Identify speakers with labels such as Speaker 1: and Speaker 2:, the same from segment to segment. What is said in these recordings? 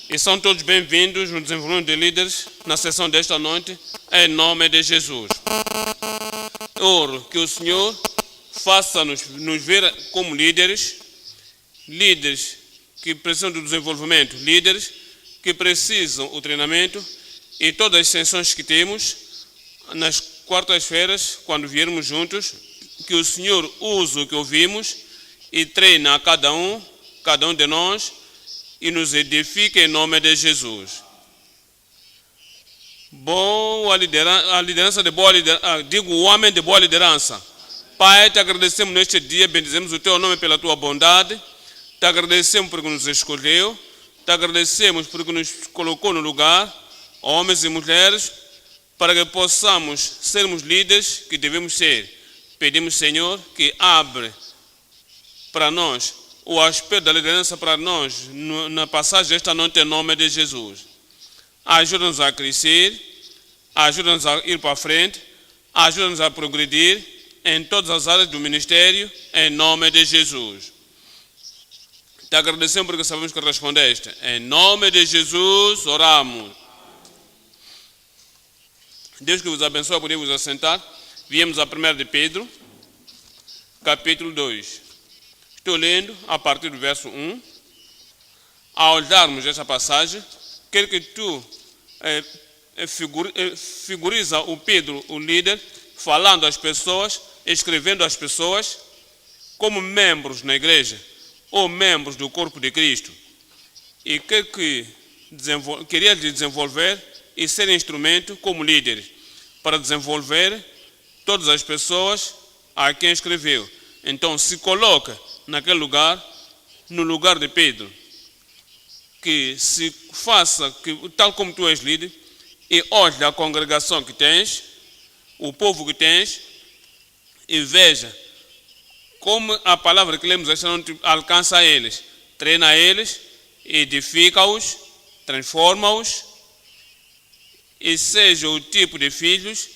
Speaker 1: E são todos bem-vindos no desenvolvimento de líderes na sessão desta noite, em nome de Jesus. Oro que o Senhor faça-nos nos ver como líderes que precisam do desenvolvimento, líderes que precisam do treinamento e todas as sessões que temos nas quartas-feiras, quando viermos juntos, que o Senhor use o que ouvimos e treine a cada um de nós e nos edifique em nome de Jesus. A liderança de boa liderança, digo o homem de boa liderança. Pai, te agradecemos neste dia, bendizemos o teu nome pela tua bondade, te agradecemos porque nos escolheu, te agradecemos porque nos colocou no lugar, homens e mulheres, para que possamos sermos líderes que devemos ser. Pedimos, Senhor, que abre para nós o aspecto da liderança para nós na passagem desta noite em nome de Jesus. Ajuda-nos a crescer, ajuda-nos a ir para frente, ajuda-nos a progredir em todas as áreas do ministério em nome de Jesus. Te agradecemos porque sabemos que respondeste. Em nome de Jesus oramos. Deus que vos abençoe, podemos assentar. Viemos a 1 de Pedro, capítulo 2. Estou lendo a partir do verso 1. Ao olharmos esta passagem, quero que tu figuriza o Pedro, o líder, falando às pessoas, escrevendo às pessoas, como membros na igreja, ou membros do corpo de Cristo. E queria desenvolver e ser instrumento como líder, para desenvolver todas as pessoas a quem escreveu. Então se coloca naquele lugar, no lugar de Pedro, que se faça, que, tal como tu és líder, e olhe a congregação que tens, o povo que tens, e veja como a palavra que lemos esta noite alcança eles, treina eles, edifica-os, transforma-os, e seja o tipo de filhos,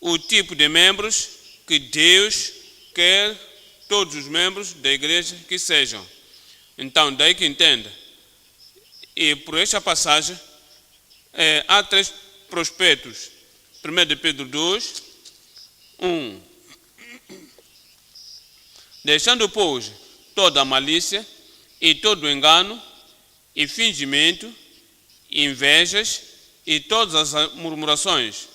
Speaker 1: o tipo de membros que Deus quer todos os membros da igreja que sejam. Então, daí que entenda. E por esta passagem, há 3 prospectos. 1 de Pedro 2, 1. Deixando, pois, toda a malícia e todo o engano e fingimento, invejas e todas as murmurações.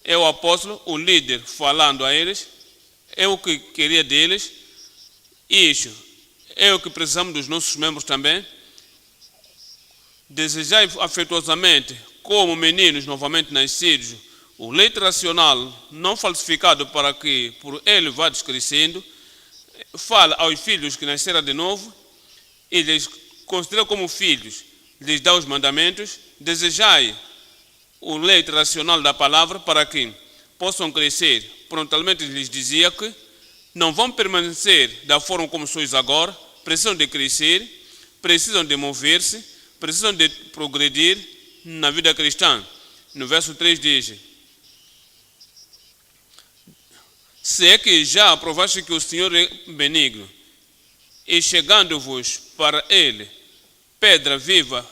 Speaker 1: É o apóstolo, o líder, falando a eles. É o que queria deles. Isso é o que precisamos dos nossos membros também. Desejai afetuosamente, como meninos novamente nascidos, o leite racional não falsificado, para que por ele vá crescendo. Fala aos filhos que nasceram de novo e lhes considera como filhos, lhes dá os mandamentos. Desejai o leite racional da palavra para que possam crescer. Prontamente lhes dizia que não vão permanecer da forma como sois agora, precisam de crescer, precisam de mover-se, precisam de progredir na vida cristã. No verso 3 diz: se é que já aprovaste que o Senhor é benigno, e chegando-vos para ele, pedra viva,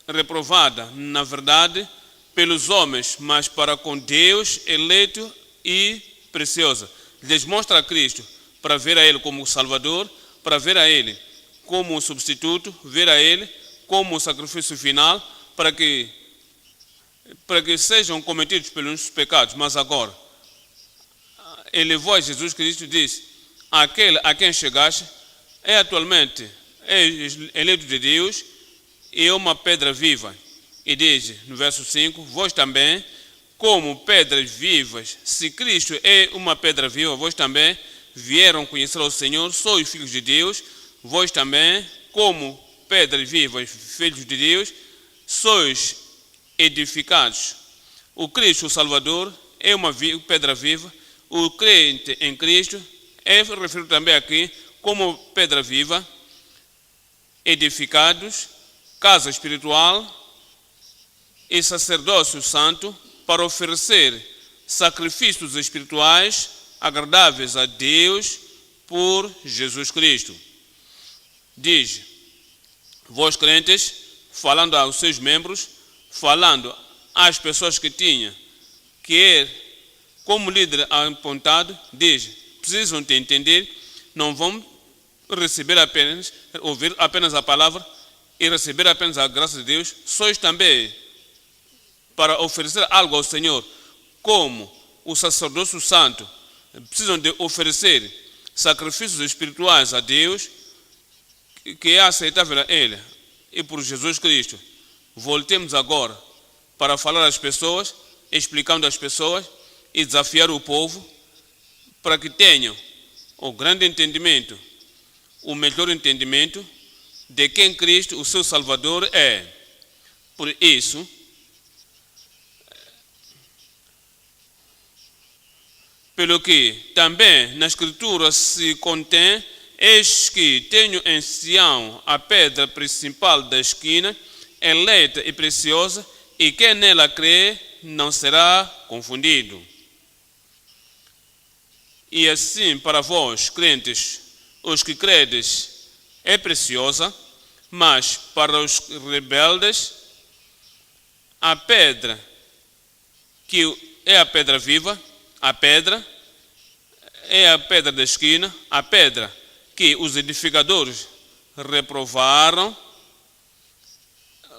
Speaker 1: reprovada na verdade pelos homens, mas para com Deus eleito e preciosa. Lhes mostra a Cristo, para ver a Ele como o Salvador, para ver a Ele como o substituto, ver a Ele como o sacrifício final, para que sejam cometidos pelos pecados. Mas agora, elevou a Jesus Cristo e disse: aquele a quem chegaste atualmente é eleito de Deus e é uma pedra viva. E diz no verso 5: vós também, como pedras vivas, se Cristo é uma pedra viva, vós também vieram conhecer o Senhor, sois filhos de Deus. Vós também, como pedras vivas, filhos de Deus, sois edificados. O Cristo, o Salvador, é uma pedra viva. O crente em Cristo é referido também aqui como pedra viva, edificados, casa espiritual e sacerdócio santo, para oferecer sacrifícios espirituais agradáveis a Deus por Jesus Cristo. Diz: vós crentes, falando aos seus membros, falando às pessoas que tinha, que ele, como líder apontado, diz: precisam te entender, não vão ouvir apenas a palavra e receber apenas a graça de Deus, sois também para oferecer algo ao Senhor, como o sacerdócio santo, precisam de oferecer sacrifícios espirituais a Deus, que é aceitável a Ele e por Jesus Cristo. Voltemos agora para falar às pessoas, explicando às pessoas e desafiar o povo para que tenham o grande entendimento, o melhor entendimento de quem Cristo, o seu Salvador, é. Por isso, pelo que também na Escritura se contém: eis que tenho em Sião a pedra principal da esquina, eleita e preciosa, e quem nela crê não será confundido. E assim para vós, crentes, os que credes, é preciosa, mas para os rebeldes, a pedra, que é a pedra viva, a pedra é a pedra da esquina, a pedra que os edificadores reprovaram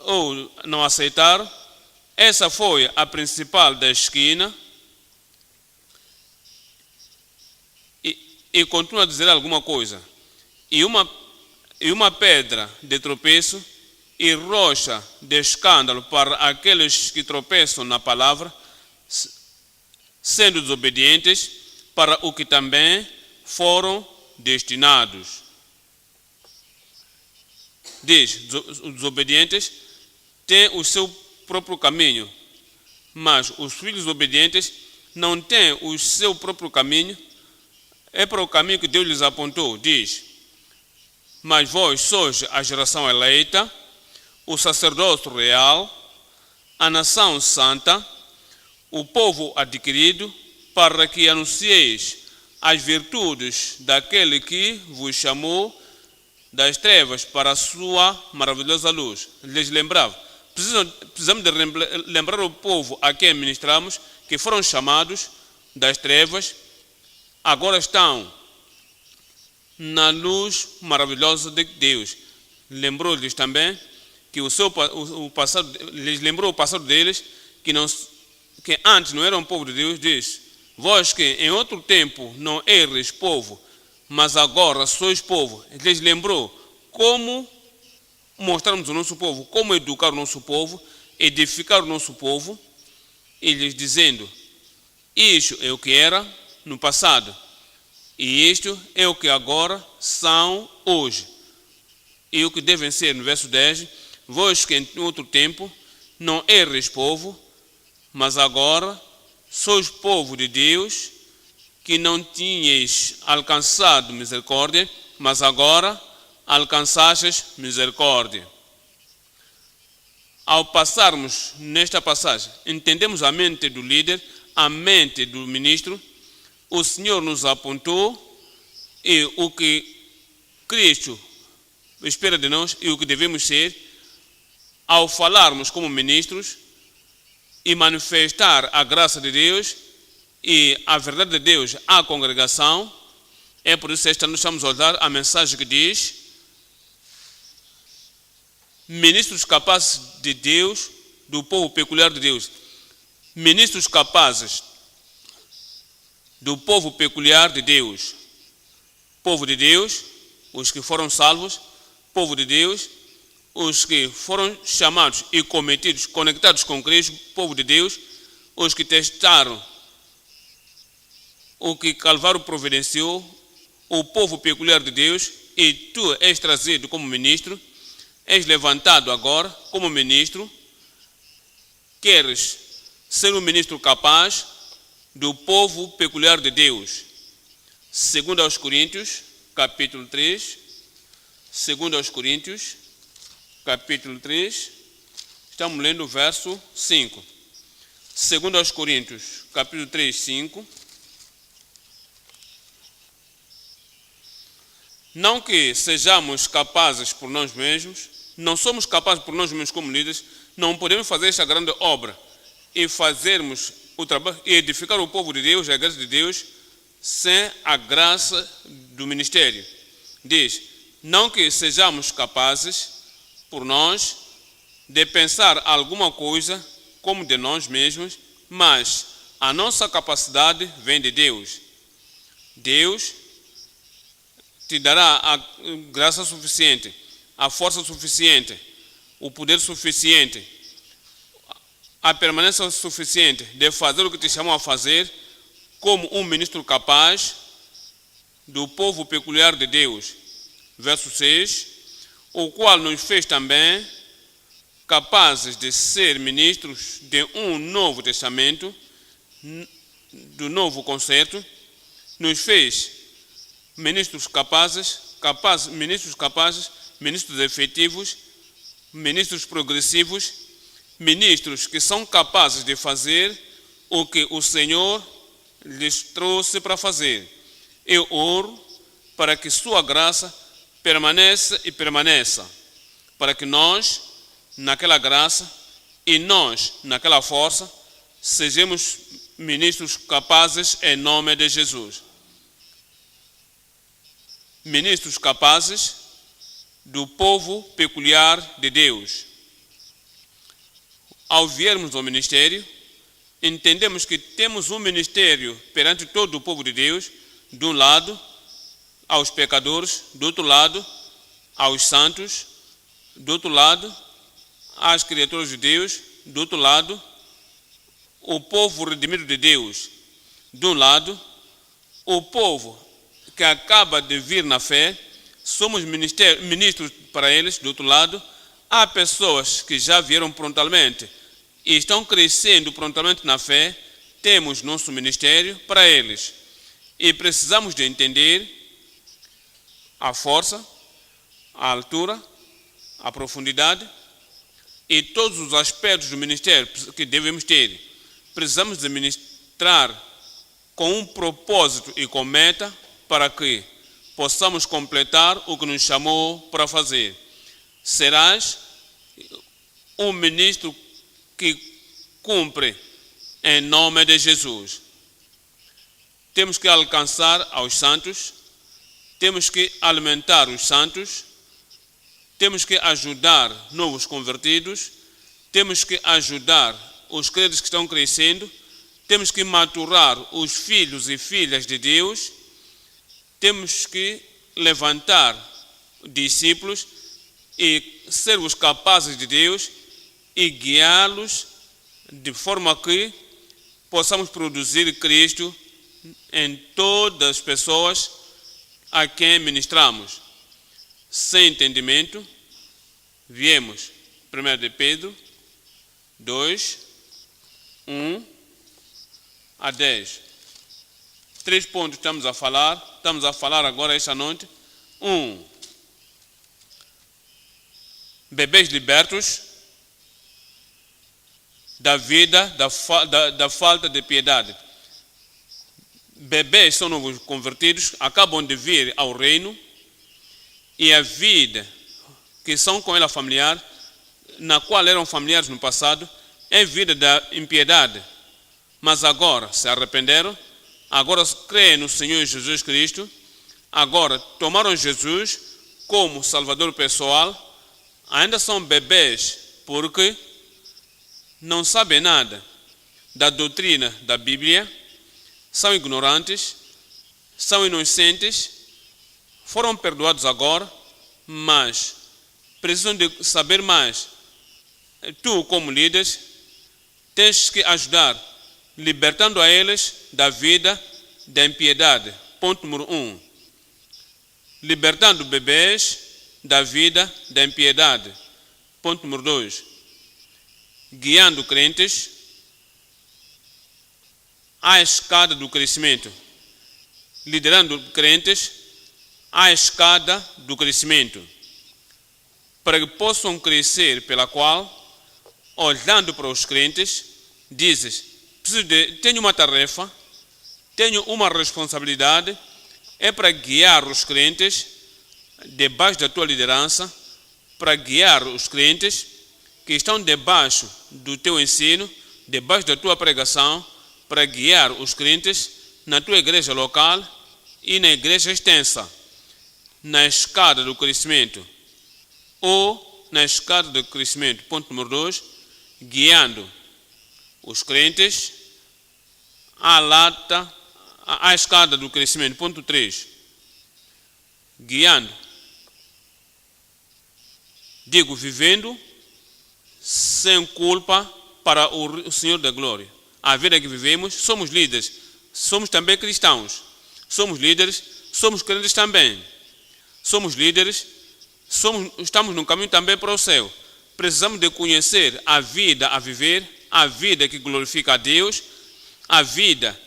Speaker 1: ou não aceitaram, essa foi a principal da esquina. E continua a dizer alguma coisa: e uma pedra de tropeço e rocha de escândalo para aqueles que tropeçam na palavra, sendo desobedientes, para o que também foram destinados. Diz: os desobedientes têm o seu próprio caminho, mas os filhos obedientes não têm o seu próprio caminho, é para o caminho que Deus lhes apontou. Diz: mas vós sois a geração eleita, o sacerdócio real, a nação santa, o povo adquirido, para que anuncieis as virtudes daquele que vos chamou das trevas para a sua maravilhosa luz. Lhes lembrava. Precisamos de lembrar o povo a quem ministramos, que foram chamados das trevas, agora estão na luz maravilhosa de Deus. Lembrou-lhes também que o passado, lhes lembrou o passado deles, que antes não eram povo de Deus. Diz: vós que em outro tempo não eres povo, mas agora sois povo. Lhes lembrou como mostrarmos o nosso povo, como educar o nosso povo, edificar o nosso povo, e lhes dizendo: isto é o que era no passado, e isto é o que agora são hoje, e o que devem ser. No verso 10: vós que em outro tempo não eres povo, mas agora sois povo de Deus, que não tinhais alcançado misericórdia, mas agora alcançastes misericórdia. Ao passarmos nesta passagem, entendemos a mente do líder, a mente do ministro. O Senhor nos apontou e o que Cristo espera de nós e o que devemos ser ao falarmos como ministros e manifestar a graça de Deus e a verdade de Deus à congregação. É por isso que esta noite estamos a olhar a mensagem que diz: ministros capazes de Deus, do povo peculiar de Deus. Ministros capazes do povo peculiar de Deus. Povo de Deus, os que foram salvos. Povo de Deus, os que foram chamados e cometidos, conectados com Cristo. Povo de Deus, os que testaram o que Calvário providenciou. O povo peculiar de Deus. E tu és trazido como ministro, és levantado agora como ministro. Queres ser um ministro capaz do povo peculiar de Deus. 2 aos Coríntios, capítulo 3. 2 aos Coríntios, capítulo 3. Estamos lendo o verso 5. 2 aos Coríntios, capítulo 3, 5. Não que sejamos capazes por nós mesmos, não somos capazes por nós mesmos como líderes, não podemos fazer esta grande obra e fazermos o trabalho e edificar o povo de Deus, a igreja de Deus, sem a graça do ministério. Diz, não que sejamos capazes por nós de pensar alguma coisa como de nós mesmos, mas a nossa capacidade vem de Deus. Deus te dará a graça suficiente, a força suficiente, o poder suficiente, a permanência suficiente de fazer o que te chamou a fazer como um ministro capaz do povo peculiar de Deus. Verso 6, o qual nos fez também capazes de ser ministros de um novo testamento, do novo concerto, nos fez ministros capazes, ministros efetivos, ministros progressivos, ministros que são capazes de fazer o que o Senhor lhes trouxe para fazer. Eu oro para que sua graça permaneça e permaneça, para que nós, naquela graça, e nós, naquela força, sejamos ministros capazes em nome de Jesus. Ministros capazes do povo peculiar de Deus. Ao viermos ao ministério, entendemos que temos um ministério perante todo o povo de Deus, de um lado, aos pecadores, do outro lado, aos santos, do outro lado, às criaturas de Deus, do outro lado, o povo redimido de Deus, de um lado, o povo que acaba de vir na fé, somos ministros para eles, do outro lado. Há pessoas que já vieram prontamente e estão crescendo prontamente na fé, temos nosso ministério para eles. E precisamos de entender a força, a altura, a profundidade e todos os aspectos do ministério que devemos ter. Precisamos de ministrar com um propósito e com meta para que possamos completar o que nos chamou para fazer. Serás um ministro que cumpre em nome de Jesus. Temos que alcançar aos santos, temos que alimentar os santos, temos que ajudar novos convertidos, temos que ajudar os crentes que estão crescendo, temos que maturar os filhos e filhas de Deus, temos que levantar discípulos e servos capazes de Deus e guiá-los de forma que possamos produzir Cristo em todas as pessoas a quem ministramos. Sem entendimento, viemos 1 de Pedro 2, 1 a 10. 3 pontos estamos a falar agora esta noite. 1. Bebês libertos da vida, da falta de piedade. Bebês são novos convertidos, acabam de vir ao reino e a vida que são com ela familiar, na qual eram familiares no passado, é vida da impiedade. Mas agora se arrependeram, agora creem no Senhor Jesus Cristo, agora tomaram Jesus como Salvador pessoal, ainda são bebês porque não sabem nada da doutrina da Bíblia, são ignorantes, são inocentes, foram perdoados agora, mas precisam de saber mais. Tu, como líderes, tens que ajudar, libertando a eles da vida da impiedade. Ponto número 1. Libertando bebês da vida da impiedade. Ponto número 2. Guiando crentes à escada do crescimento. Liderando crentes à escada do crescimento. Para que possam crescer, pela qual, olhando para os crentes, dizes: tenho uma tarefa, tenho uma responsabilidade, é para guiar os crentes debaixo da tua liderança para guiar os crentes que estão debaixo do teu ensino, debaixo da tua pregação, para guiar os crentes na tua igreja local e na igreja extensa, na escada do crescimento, ou na escada do crescimento. Ponto número 2, guiando os crentes à escada do crescimento. Ponto 3, guiando, vivendo sem culpa para o Senhor da Glória. A vida que vivemos, somos líderes, somos também cristãos, somos líderes, somos crentes também, somos líderes, estamos no caminho também para o céu. Precisamos de conhecer a vida a viver, a vida que glorifica a Deus, a vida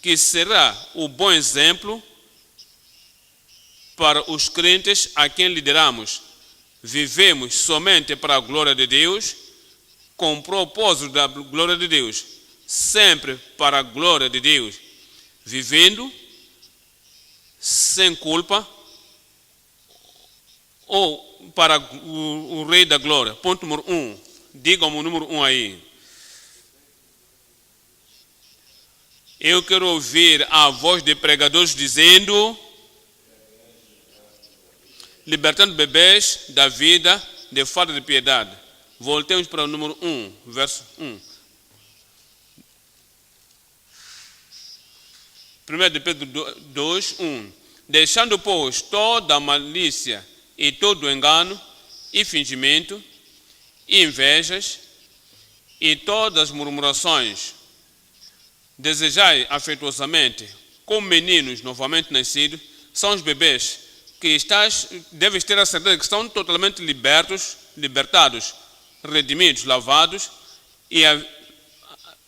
Speaker 1: que será o bom exemplo para os crentes a quem lideramos. Vivemos somente para a glória de Deus, com o propósito da glória de Deus, sempre para a glória de Deus, vivendo sem culpa ou para o Rei da Glória. Ponto número 1, digam-me o número 1 aí. Eu quero ouvir a voz de pregadores dizendo: libertando bebês da vida de falta de piedade. Voltemos para o número 1, verso 1. 1 de Pedro 2, 1. Deixando, pois, toda a malícia e todo o engano e fingimento, e invejas, e todas as murmurações, desejai afetuosamente, como meninos novamente nascidos, são os bebês, que deves ter a certeza que estão totalmente libertados, redimidos, lavados, e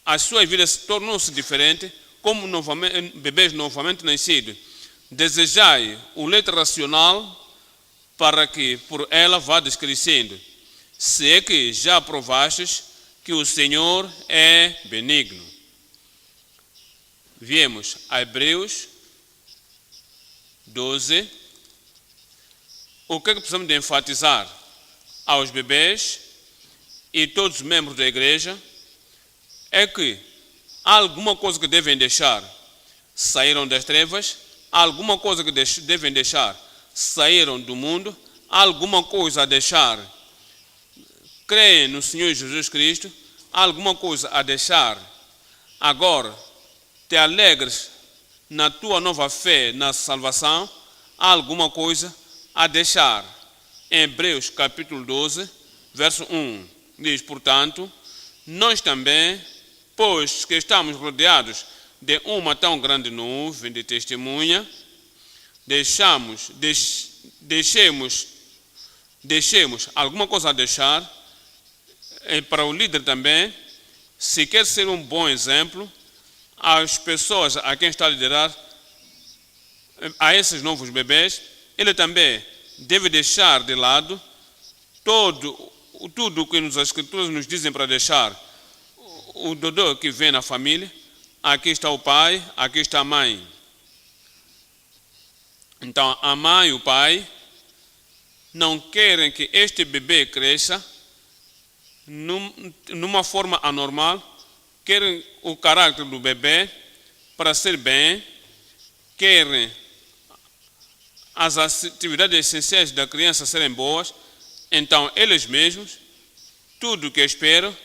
Speaker 1: as suas vidas tornam-se diferentes, como bebês novamente nascidos. Desejai o leite racional, para que por ela vades crescendo, se é que já provastes que o Senhor é benigno. Viemos a Hebreus 12. O que é que precisamos de enfatizar aos bebês e todos os membros da igreja é que há alguma coisa que devem deixar. Saíram das trevas, há alguma coisa que devem deixar. Saíram do mundo, há alguma coisa a deixar. Creem no Senhor Jesus Cristo, há alguma coisa a deixar. Agora, te alegres na tua nova fé, na salvação, há alguma coisa a deixar. Em Hebreus capítulo 12, verso 1, diz: portanto, nós também, pois que estamos rodeados de uma tão grande nuvem de testemunha, deixemos alguma coisa a deixar. Para o líder também, se quer ser um bom exemplo às pessoas a quem está a liderar, a esses novos bebês, ele também deve deixar de lado tudo o que as Escrituras nos dizem para deixar. O dodô que vem na família, aqui está o pai, aqui está a mãe. Então, a mãe e o pai não querem que este bebê cresça numa forma anormal, querem o caráter do bebê para ser bem, querem as atividades essenciais da criança serem boas. Então, eles mesmos, tudo o que esperam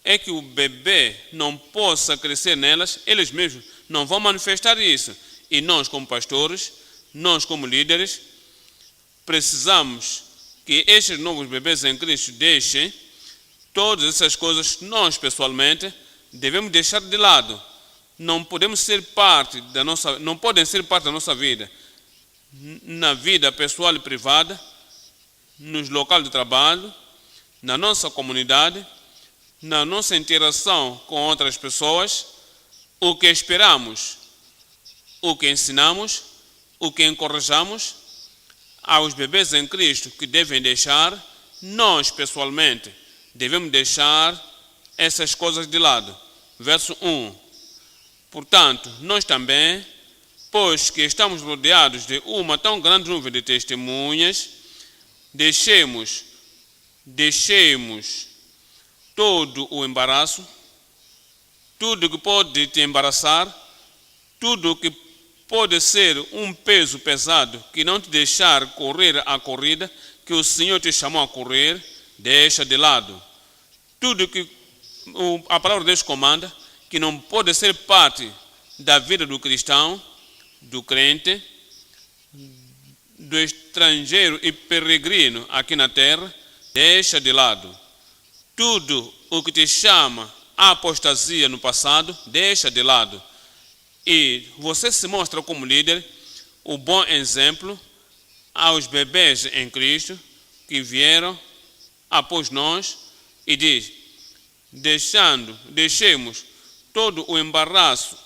Speaker 1: é que o bebê não possa crescer nelas, eles mesmos não vão manifestar isso. E nós, como pastores, nós, como líderes, precisamos que estes novos bebês em Cristo deixem todas essas coisas. Nós, pessoalmente, devemos deixar de lado. Não podem ser parte da nossa vida, na vida pessoal e privada, nos locais de trabalho, na nossa comunidade, na nossa interação com outras pessoas. O que esperamos, o que ensinamos, o que encorajamos aos bebês em Cristo que devem deixar, nós pessoalmente devemos deixar essas coisas de lado. Verso 1. Portanto, nós também, pois que estamos rodeados de uma tão grande nuvem de testemunhas, deixemos deixemos todo o embaraço, tudo que pode te embaraçar, tudo que pode ser um peso pesado que não te deixar correr a corrida que o Senhor te chamou a correr, deixa de lado. Tudo que a palavra de Deus comanda, que não pode ser parte da vida do cristão, do crente, do estrangeiro e peregrino aqui na terra, deixa de lado. Tudo o que te chama a apostasia no passado, deixa de lado. E você se mostra como líder, o bom exemplo aos bebês em Cristo que vieram após nós e diz: deixemos todo o embaraço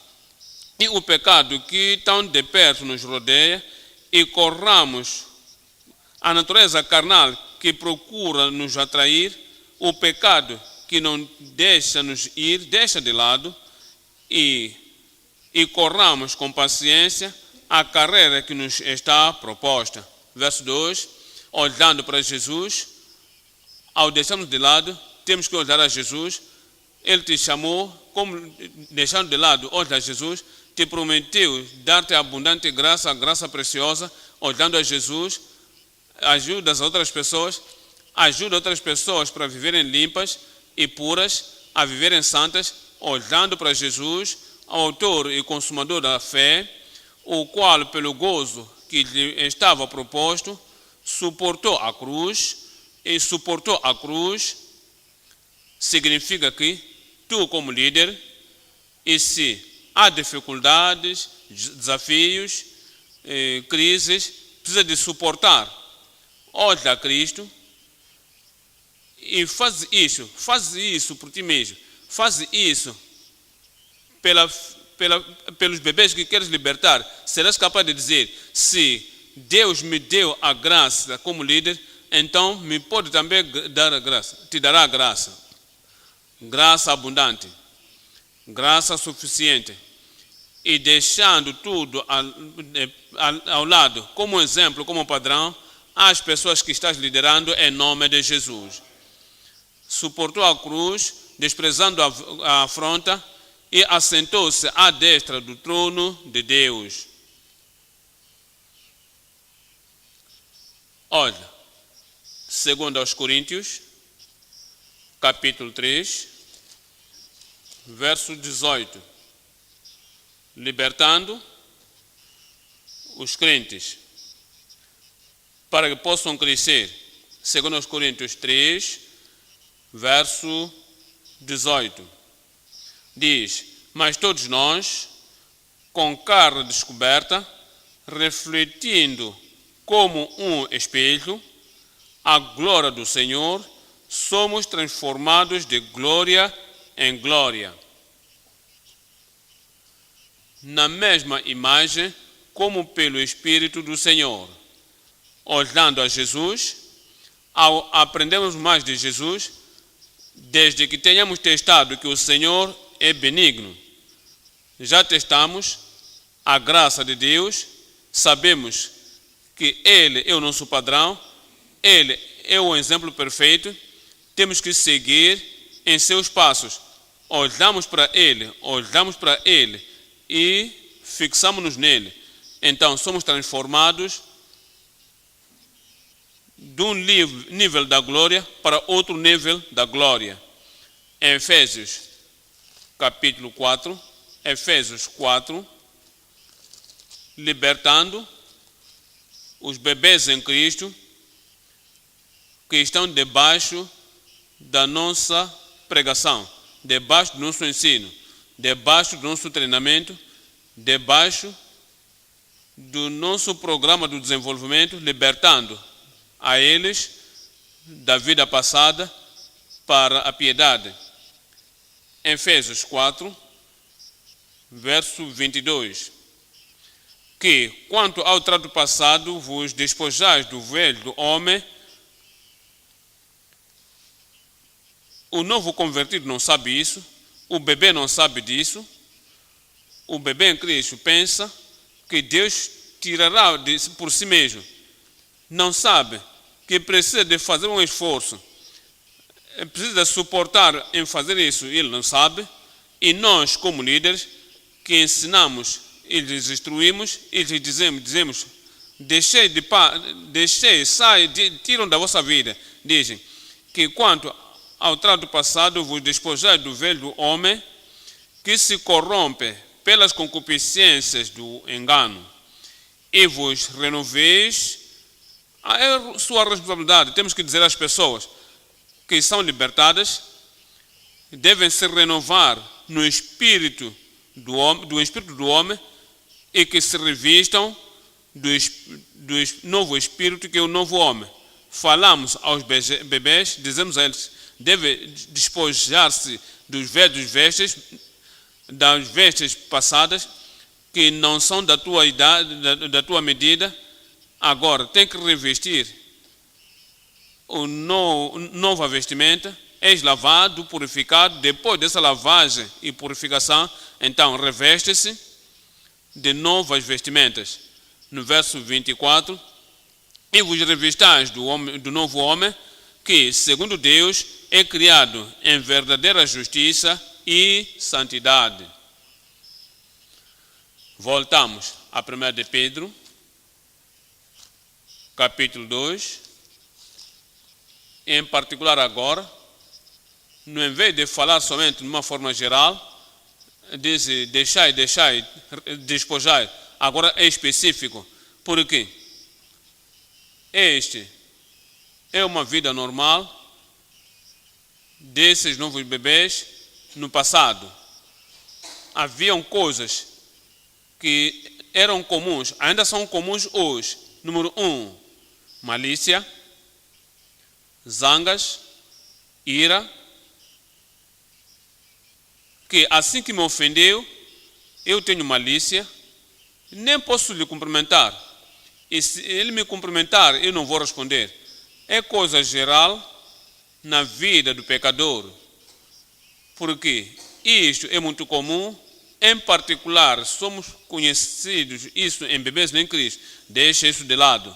Speaker 1: e o pecado que tão de perto nos rodeia e corramos a natureza carnal que procura nos atrair, o pecado que não deixa nos ir, deixa de lado e corramos com paciência a carreira que nos está proposta. Verso 2, olhando para Jesus, ao deixarmos de lado, temos que olhar a Jesus. Ele te chamou, como deixando de lado, olha a Jesus, te prometeu dar-te abundante graça, a graça preciosa, olhando a Jesus, ajuda as outras pessoas, ajuda outras pessoas para viverem limpas e puras, a viverem santas, olhando para Jesus, autor e consumador da fé, o qual, pelo gozo que lhe estava proposto, suportou a cruz. E suportou a cruz significa que tu, como líder, e se há dificuldades, desafios, crises, precisa de suportar. Olha a Cristo e faz isso por ti mesmo, faz isso pelos bebês que queres libertar. Serás capaz de dizer: se Deus me deu a graça como líder, então me pode também dar a graça, te dará a graça. Graça abundante, graça suficiente. E deixando tudo ao lado, como exemplo, como padrão, às pessoas que estás liderando em nome de Jesus. Suportou a cruz, desprezando a afronta, e assentou-se à destra do trono de Deus. Olha, segundo aos Coríntios, capítulo 3, verso 18. Libertando os crentes para que possam crescer. Segundo aos Coríntios 3, verso 18. Diz: mas todos nós, com carne descoberta, refletindo como um espelho a glória do Senhor, somos transformados de glória em glória, na mesma imagem, como pelo Espírito do Senhor. Olhando a Jesus, ao aprendermos mais de Jesus, desde que tenhamos testado que o Senhor é benigno, já testamos a graça de Deus, sabemos que Ele é o nosso padrão, Ele é o exemplo perfeito, temos que seguir em seus passos. Olhamos para Ele e fixamos-nos nele. Então somos transformados de um nível da glória para outro nível da glória. Em Efésios capítulo 4, Efésios 4, libertando os bebês em Cristo que estão debaixo da nossa pregação, debaixo do nosso ensino, debaixo do nosso treinamento, debaixo do nosso programa de desenvolvimento, libertando a eles da vida passada para a piedade. Efésios 4, verso 22. Que, quanto ao trato passado, vos despojais do velho homem. O novo convertido não sabe isso, o bebê não sabe disso. O bebê em Cristo pensa que Deus tirará por si mesmo. Não sabe que precisa de fazer um esforço, precisa suportar em fazer isso, ele não sabe. E nós, como líderes, que ensinamos e lhes instruímos e lhes dizemos deixei, sai, tiram da vossa vida. Dizem que quanto ao trato passado vos despojai do velho homem que se corrompe pelas concupiscências do engano e vos renoveis. É sua responsabilidade. Temos que dizer às pessoas que são libertadas devem se renovar no espírito do espírito do homem e que se revistam do novo espírito que é o novo homem. Falamos aos bebês, dizemos a eles, deve despojar-se dos velhos vestes, das vestes passadas, que não são da tua idade, da tua medida. Agora, tem que revestir o nova vestimenta, és lavado, purificado. Depois dessa lavagem e purificação, então reveste-se de novas vestimentas. No verso 24, e vos revistais do novo homem, que, segundo Deus, é criado em verdadeira justiça e santidade. Voltamos a 1 de Pedro, capítulo 2. Em particular agora, no invés de falar somente de uma forma geral, diz deixai, despojai. Agora é específico. Por quê? Este é uma vida normal desses novos bebês. No passado, haviam coisas que eram comuns, ainda são comuns hoje. Número 1, malícia, zangas, ira, que assim que me ofendeu, eu tenho malícia, nem posso lhe cumprimentar. E se ele me cumprimentar, eu não vou responder. É coisa geral na vida do pecador. Porque isto é muito comum, em particular, somos conhecidos isso em bebês em Cristo. Deixa isso de lado.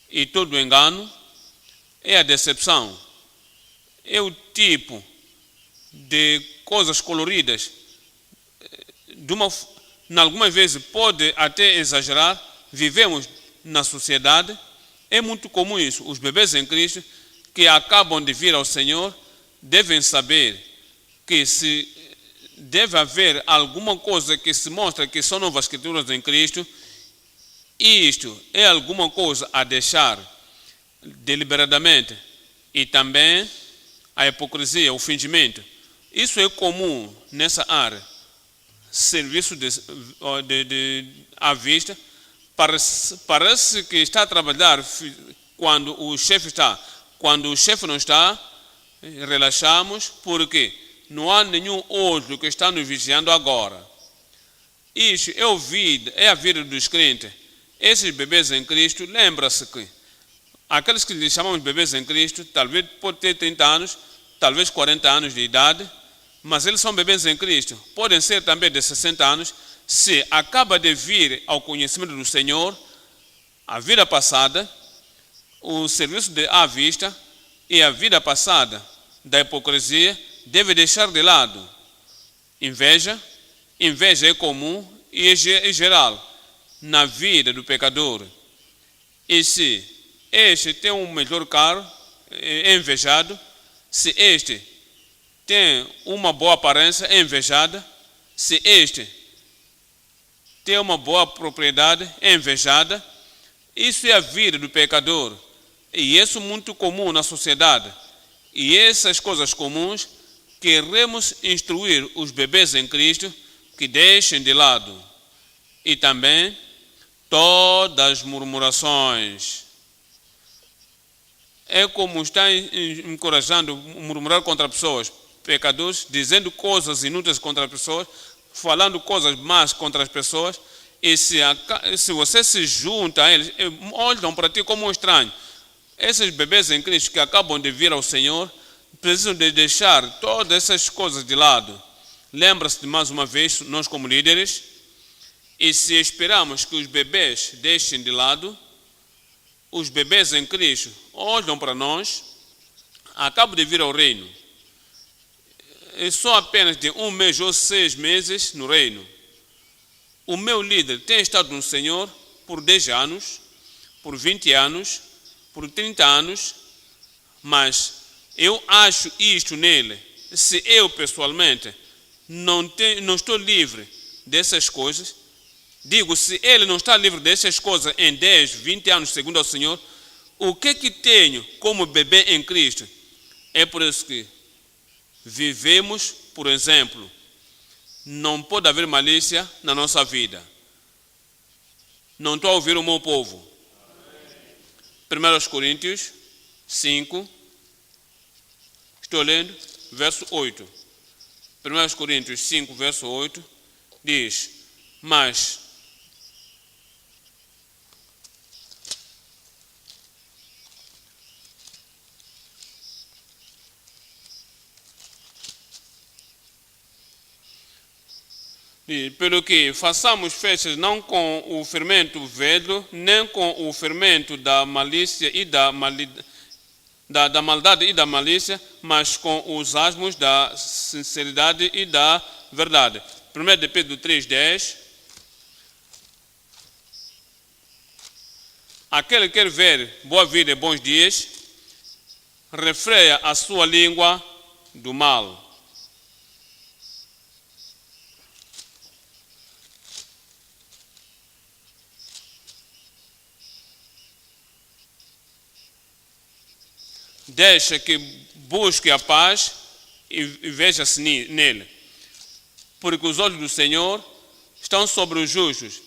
Speaker 1: E todo engano é a decepção. É o tipo de coisas coloridas. Algumas vezes pode até exagerar. Vivemos na sociedade. É muito comum isso. Os bebês em Cristo que acabam de vir ao Senhor devem saber que se deve haver alguma coisa que se mostra que são novas escrituras em Cristo, e isto é alguma coisa a deixar deliberadamente. E também a hipocrisia, o fingimento. Isso é comum nessa área. Serviço à vista. Parece que está a trabalhar quando o chefe está. Quando o chefe não está, relaxamos. Por quê? Não há nenhum olho que está nos vigiando agora. Isso é a vida dos crentes. Esses bebês em Cristo, lembra-se que aqueles que lhes chamamos de bebês em Cristo, talvez pode ter 30 anos, talvez 40 anos de idade, mas eles são bebês em Cristo. Podem ser também de 60 anos, se acaba de vir ao conhecimento do Senhor, a vida passada, o serviço à vista e a vida passada da hipocrisia, deve deixar de lado. Inveja é comum e é geral na vida do pecador. E se este tem um melhor carro, é invejado. Se este tem uma boa aparência, é invejada. Se este tem uma boa propriedade, é invejada. Isso é a vida do pecador. E isso é muito comum na sociedade. E essas coisas comuns queremos instruir os bebês em Cristo que deixem de lado. E também todas as murmurações. É como está encorajando a murmurar contra pessoas, pecadores, dizendo coisas inúteis contra as pessoas, falando coisas más contra as pessoas. E se você se junta a eles, olham para ti como um estranho. Esses bebês em Cristo que acabam de vir ao Senhor precisam de deixar todas essas coisas de lado. Lembra-se de mais uma vez, nós como líderes, e se esperamos que os bebês deixem de lado, os bebês em Cristo olham para nós, acabo de vir ao reino. Eu sou apenas de 1 mês ou 6 meses no reino. O meu líder tem estado no Senhor por 10 anos, por 20 anos, por 30 anos, mas eu acho isto nele. Se eu pessoalmente não estou livre dessas coisas, digo, se ele não está livre dessas coisas em 10, 20 anos, segundo o Senhor, o que tenho como bebê em Cristo? É por isso que vivemos, por exemplo, não pode haver malícia na nossa vida. Não estou a ouvir o meu povo. 1 Coríntios 5, estou lendo, verso 8. 1 Coríntios 5, verso 8, diz, mas pelo que façamos festas não com o fermento velho, nem com o fermento da malícia e da maldade e da malícia, mas com os asmos da sinceridade e da verdade. 1 de Pedro 3,10. Aquele que quer ver boa vida e bons dias, refreia a sua língua do mal. Deixa que busque a paz e veja-se nele. Porque os olhos do Senhor estão sobre os justos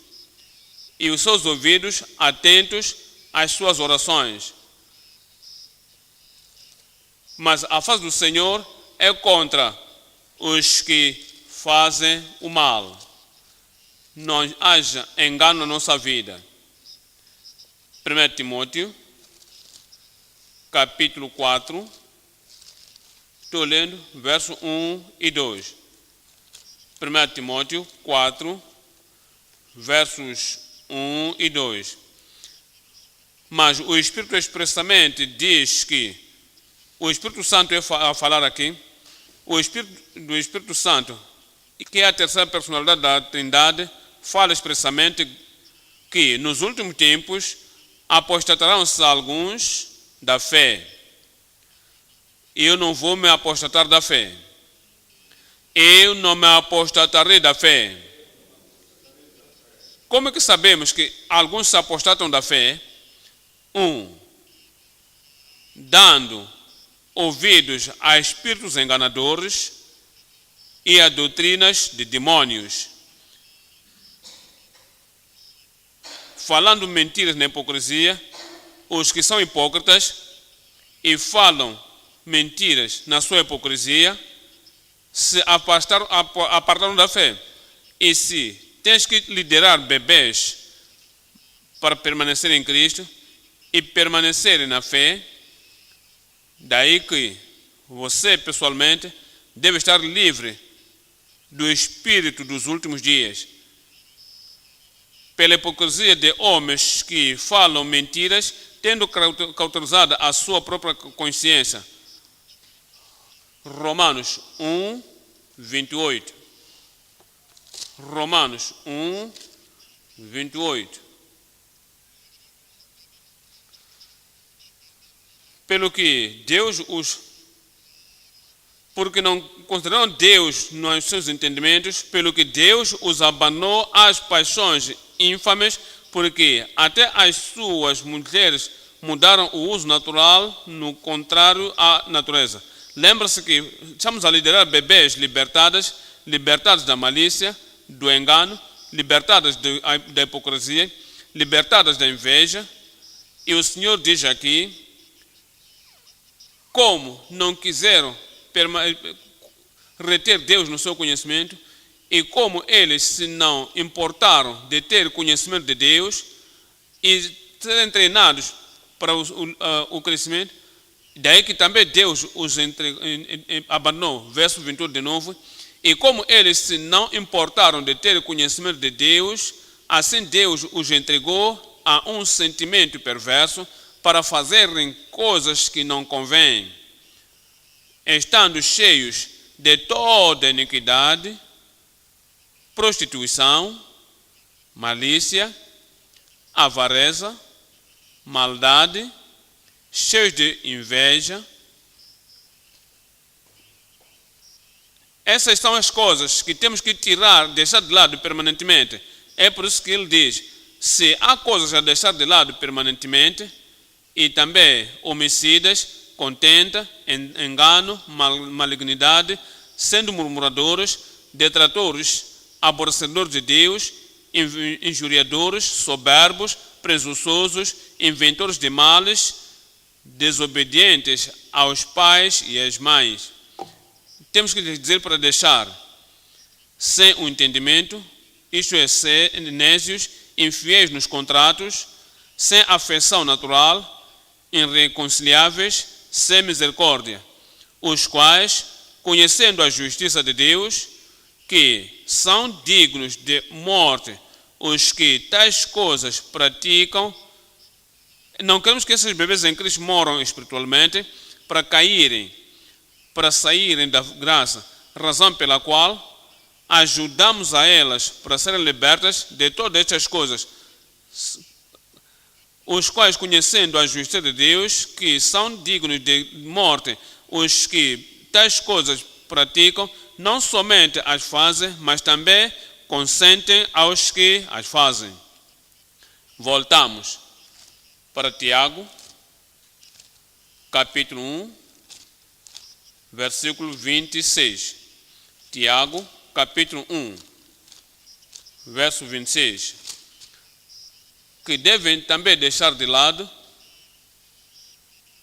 Speaker 1: e os seus ouvidos atentos às suas orações. Mas a face do Senhor é contra os que fazem o mal. Não haja engano na nossa vida. 1 Timóteo capítulo 4, estou lendo verso 1 e 2. 1 Timóteo 4, versos 1 e 2. Mas o Espírito expressamente diz que o Espírito Santo é a falar aqui, o Espírito do Espírito Santo, que é a terceira personalidade da Trindade, fala expressamente que nos últimos tempos apostatarão-se alguns da fé. Eu não vou me apostatar da fé. Eu não me apostatarei da fé. Como é que sabemos que alguns se apostatam da fé? Dando ouvidos a espíritos enganadores e a doutrinas de demônios. Falando mentiras na hipocrisia, os que são hipócritas e falam mentiras na sua hipocrisia se apartaram da fé. E se tens que liderar bebês para permanecer em Cristo e permanecer na fé, daí que você pessoalmente deve estar livre do espírito dos últimos dias. Pela hipocrisia de homens que falam mentiras, tendo cauterizado a sua própria consciência. Romanos 1, 28. Romanos 1, 28. Pelo que porque não consideraram Deus nos seus entendimentos, pelo que Deus os abandonou às paixões ínfames, porque até as suas mulheres mudaram o uso natural no contrário à natureza. Lembra-se que estamos a liderar bebês libertados da malícia, do engano, libertadas da hipocrisia, libertadas da inveja. E o Senhor diz aqui, como não quiseram reter Deus no seu conhecimento, e como eles se não importaram de ter conhecimento de Deus e serem treinados para o crescimento, daí que também Deus os abandonou. Verso 21 de novo. E como eles se não importaram de ter conhecimento de Deus, assim Deus os entregou a um sentimento perverso para fazerem coisas que não convêm. estando cheios de toda iniquidade, prostituição, malícia, avareza, maldade, cheios de inveja. Essas são as coisas que temos que tirar, deixar de lado permanentemente. É por isso que ele diz, se há coisas a deixar de lado permanentemente, e também homicidas, contenda, engano, malignidade, sendo murmuradores, detratores, aborrecedores de Deus, injuriadores, soberbos, presunçosos, inventores de males, desobedientes aos pais e às mães. Temos que dizer para deixar sem o entendimento, isto é, ser nécios, infiéis nos contratos, sem afeição natural, irreconciliáveis, sem misericórdia, os quais, conhecendo a justiça de Deus, que são dignos de morte, os que tais coisas praticam. Não queremos que esses bebês em Cristo moram espiritualmente para caírem, para saírem da graça, razão pela qual ajudamos a elas para serem libertas de todas estas coisas, os quais, conhecendo a justiça de Deus, que são dignos de morte, os que tais coisas praticam, não somente as fazem, mas também consentem aos que as fazem. Voltamos para Tiago, capítulo 1, versículo 26. Tiago, capítulo 1, verso 26. Que devem também deixar de lado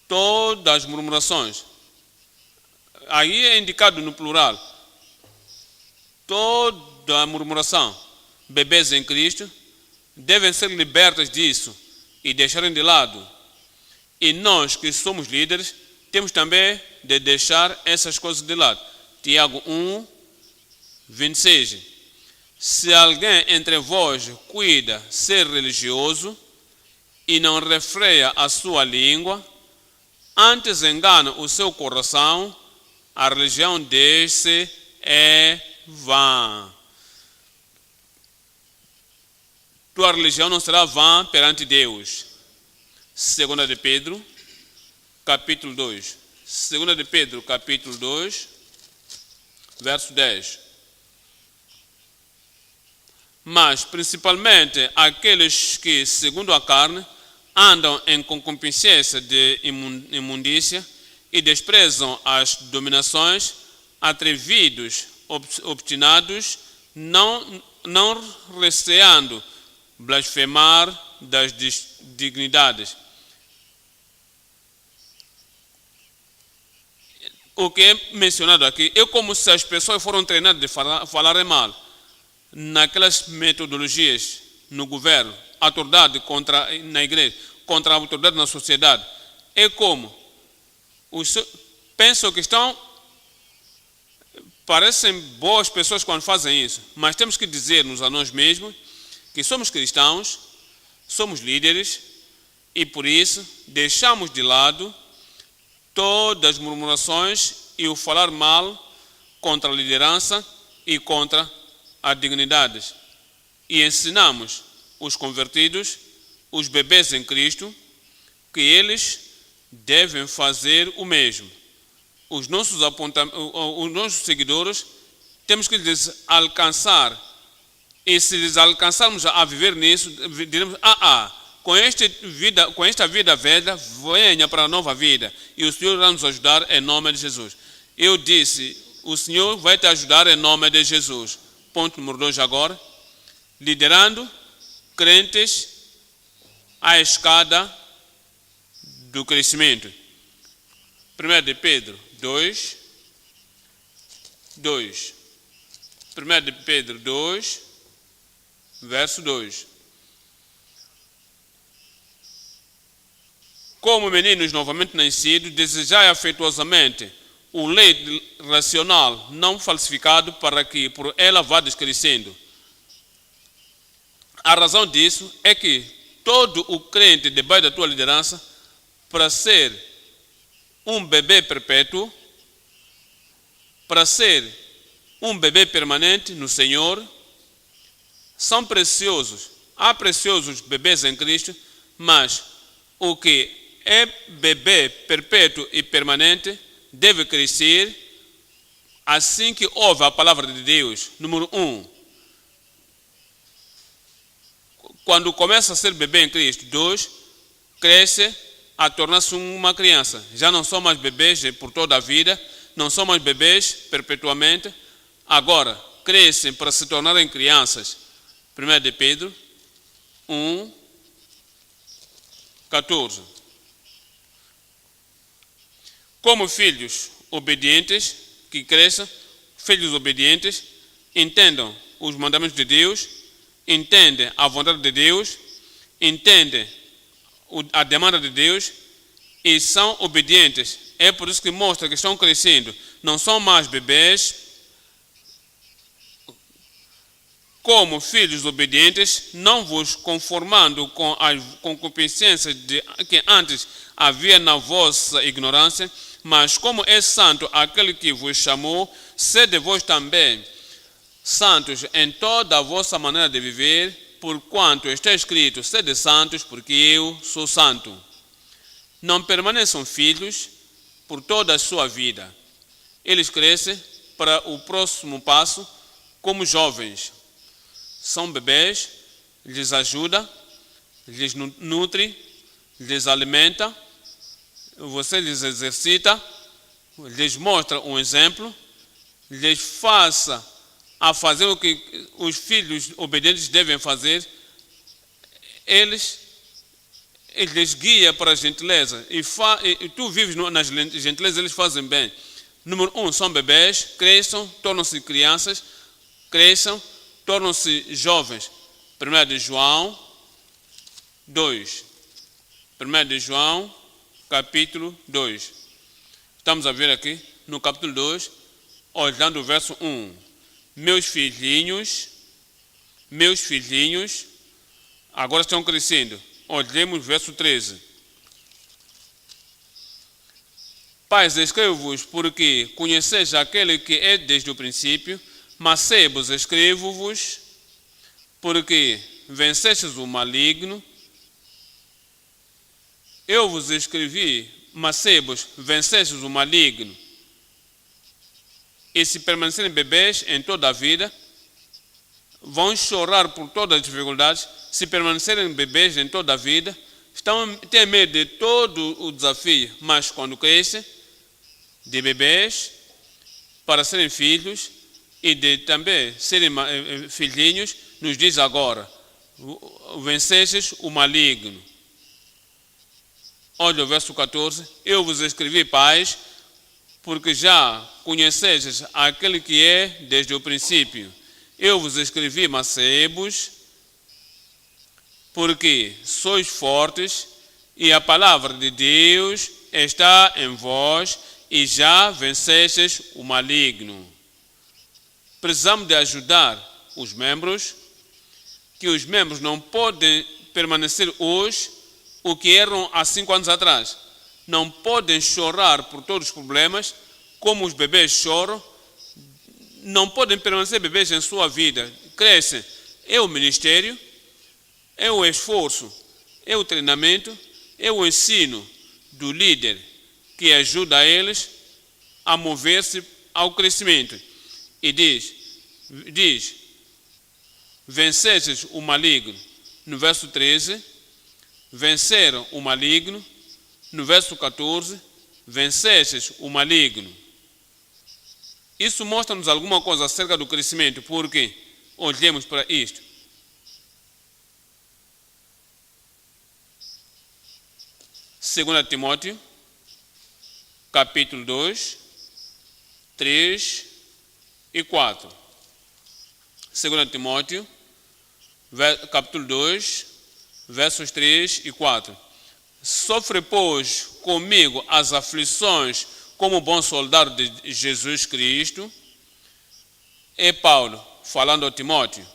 Speaker 1: todas as murmurações. Aí é indicado no plural. Toda a murmuração. Bebês em Cristo devem ser libertas disso e deixarem de lado. E nós que somos líderes temos também de deixar essas coisas de lado. Tiago 1, 26. Se alguém entre vós cuida ser religioso e não refreia a sua língua, antes engana o seu coração, a religião desse é vã. Tua religião não será vã perante Deus. 2 de Pedro, capítulo 2. 2 de Pedro, capítulo 2, verso 10. Mas, principalmente, aqueles que, segundo a carne, andam em concupiscência de imundícia e desprezam as dominações, atrevidos, obstinados, não receando blasfemar das dignidades. O que é mencionado aqui é como se as pessoas foram treinadas de falar mal naquelas metodologias no governo, autoridade na igreja, contra a autoridade na sociedade. É como pensam que parecem boas pessoas quando fazem isso, mas temos que dizer-nos a nós mesmos que somos cristãos, somos líderes e por isso deixamos de lado todas as murmurações e o falar mal contra a liderança e contra a dignidade. E ensinamos os convertidos, os bebês em Cristo, que eles devem fazer o mesmo. Os nossos seguidores temos que lhes alcançar. E se lhes alcançarmos a viver nisso, diremos, com esta vida velha, venha para a nova vida. E o Senhor vai nos ajudar em nome de Jesus. Eu disse, o Senhor vai te ajudar em nome de Jesus. Ponto número 2 agora. Liderando crentes à escada do crescimento. 1 de Pedro 2. 1 de Pedro 2, verso 2. Como meninos novamente nascidos, desejai afetuosamente o leite racional não falsificado, para que por ela vá crescendo. A razão disso é que todo o crente debaixo da tua liderança, para ser um bebê perpétuo, para ser um bebê permanente no Senhor, são preciosos. Há preciosos bebês em Cristo, mas o que é bebê perpétuo e permanente deve crescer assim que ouve a palavra de Deus. Número 1. Quando começa a ser bebê em Cristo. 2. Cresce a tornar-se uma criança. Já não são mais bebês por toda a vida, não são mais bebês perpetuamente. Agora, crescem para se tornarem crianças. 1 de Pedro 1, 14. Como filhos obedientes que cresçam, filhos obedientes, entendam os mandamentos de Deus, entendem a vontade de Deus, entendem a demanda de Deus e são obedientes. É por isso que mostra que estão crescendo. Não são mais bebês. Como filhos obedientes, não vos conformando com as concupiscências que antes havia na vossa ignorância, mas como é santo aquele que vos chamou, sede vós também santos em toda a vossa maneira de viver, porquanto está escrito, sede santos, porque eu sou santo. Não permaneçam filhos por toda a sua vida. Eles crescem para o próximo passo como jovens. São bebês, lhes ajuda, lhes nutre, lhes alimenta, você lhes exercita, lhes mostra um exemplo, lhes faça a fazer o que os filhos obedientes devem fazer, eles lhes guia para a gentileza, e tu vives nas gentilezas, eles fazem bem. Número 1, são bebês, cresçam, tornam-se crianças, cresçam, tornam-se jovens. 1 de João 2. 1 de João, capítulo 2. Estamos a ver aqui, no capítulo 2, olhando o verso 1. Meus filhinhos, agora estão crescendo. Olhemos o verso 13. Pais, escrevo-vos porque conheceis aquele que é desde o princípio. Mancebos, escrevo-vos porque vencestes o maligno. Eu vos escrevi, mancebos, vencestes o maligno. E se permanecerem bebês em toda a vida, vão chorar por todas as dificuldades. Se permanecerem bebês em toda a vida, têm medo de todo o desafio, mas quando crescem, de bebês, para serem filhos, e de também serem filhinhos, nos diz agora, vencestes o maligno. Olha o verso 14, eu vos escrevi, pais, porque já conhecestes aquele que é desde o princípio. Eu vos escrevi, mancebos, porque sois fortes, e a palavra de Deus está em vós, e já vencestes o maligno. Precisamos de ajudar os membros, que os membros não podem permanecer hoje o que eram há 5 anos atrás. Não podem chorar por todos os problemas, como os bebês choram. Não podem permanecer bebês em sua vida. Crescem. É o ministério, é o esforço, é o treinamento, é o ensino do líder que ajuda eles a mover-se ao crescimento. E diz, vencestes o maligno, no verso 13, venceram o maligno, no verso 14, vencestes o maligno. Isso mostra-nos alguma coisa acerca do crescimento, porque olhemos para isto. Segunda Timóteo, capítulo 2, 3 e 4. 2 Timóteo, capítulo 2, versos 3 e 4. Sofre, pois, comigo as aflições como bom soldado de Jesus Cristo. É Paulo falando a Timóteo,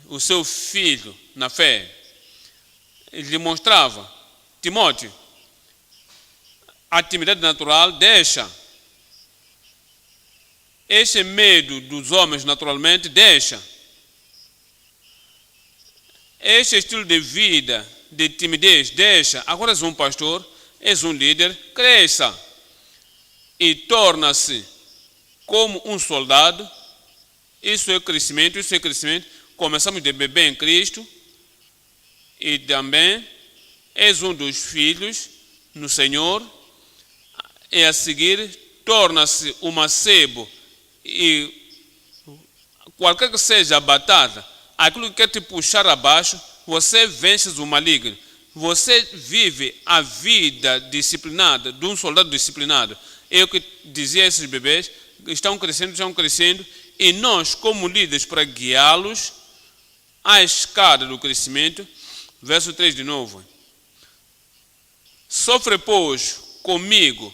Speaker 1: o seu filho na fé. Ele lhe mostrava, Timóteo, a atividade natural deixa. Este medo dos homens naturalmente deixa. Este estilo de vida, de timidez, deixa. Agora és um pastor, és um líder, cresça e torna-se como um soldado. Isso é crescimento, isso é crescimento. Começamos de bebê em Cristo e também és um dos filhos no Senhor e a seguir torna-se um mancebo e qualquer que seja a batalha, aquilo que quer te puxar abaixo, você vence o maligno. Você vive a vida disciplinada, de um soldado disciplinado. É o que dizia a esses bebês, estão crescendo, e nós, como líderes, para guiá-los à escada do crescimento, verso 3 de novo. Sofre, pois, comigo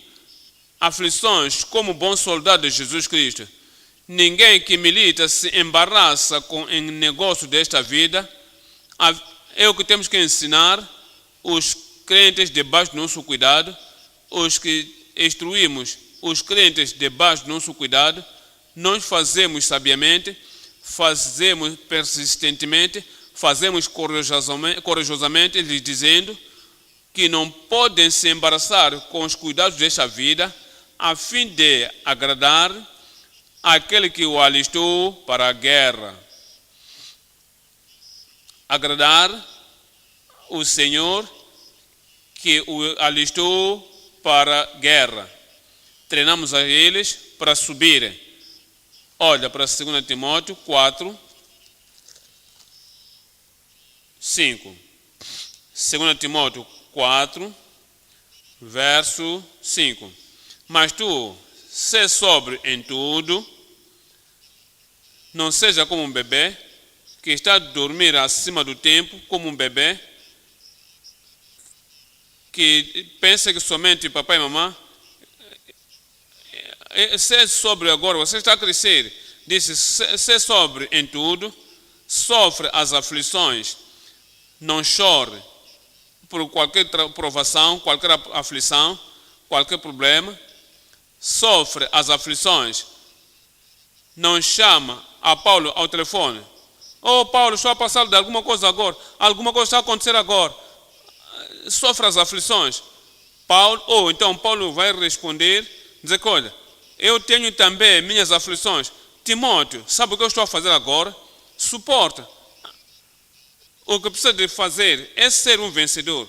Speaker 1: aflições como bom soldado de Jesus Cristo. Ninguém que milita se embaraça com o negócio desta vida. É o que temos que ensinar os crentes debaixo do nosso cuidado, os que instruímos os crentes debaixo do nosso cuidado. Nós fazemos sabiamente, fazemos persistentemente, fazemos corajosamente, lhes dizendo que não podem se embaraçar com os cuidados desta vida, a fim de agradar aquele que o alistou para a guerra. Agradar o Senhor que o alistou para a guerra. Treinamos a eles para subirem. Olha para 2 Timóteo 4, 5. 2 Timóteo 4, verso 5. Mas tu, sê sóbrio em tudo, não seja como um bebê, que está a dormir acima do tempo, como um bebê, que pensa que somente papai e mamãe. Ser sóbrio agora, você está a crescer. Disse, ser sóbrio em tudo, sofre as aflições, não chore por qualquer provação, qualquer aflição, qualquer problema. Sofre as aflições, não chama a Paulo ao telefone. Oh, Paulo, estou a passar de alguma coisa agora, alguma coisa está a acontecer agora. Sofre as aflições. Então Paulo vai responder, dizer que olha, eu tenho também minhas aflições. Timóteo, sabe o que eu estou a fazer agora? Suporta. O que precisa de fazer é ser um vencedor.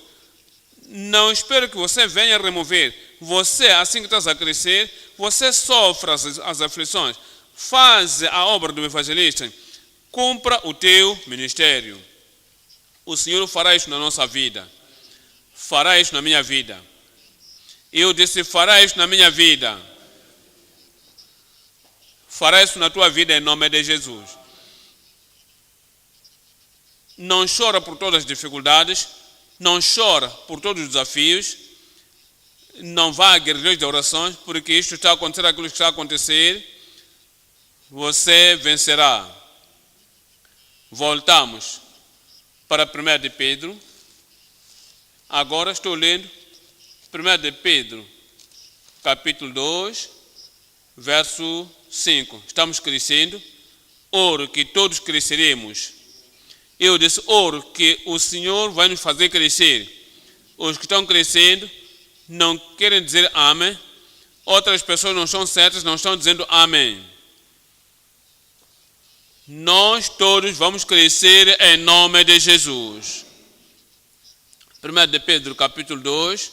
Speaker 1: Não espero que você venha remover. Você, assim que estás a crescer, você sofre as aflições. Faz a obra do evangelista. Cumpra o teu ministério. O Senhor fará isso na nossa vida. Fará isso na minha vida. Eu disse, fará isso na minha vida. Fará isso na tua vida em nome de Jesus. Não chora por todas as dificuldades. Não chora por todos os desafios. Não vá a guerrilhões de orações, porque isto está a acontecer, aquilo que está a acontecer. Você vencerá. Voltamos para 1 de Pedro. Agora estou lendo 1 de Pedro, capítulo 2, verso 5. Estamos crescendo. Oro que todos cresceremos. Eu disse, oro que o Senhor vai nos fazer crescer. Os que estão crescendo não querem dizer amém. Outras pessoas não estão certas, não estão dizendo amém. Nós todos vamos crescer em nome de Jesus. 1 de Pedro, capítulo 2,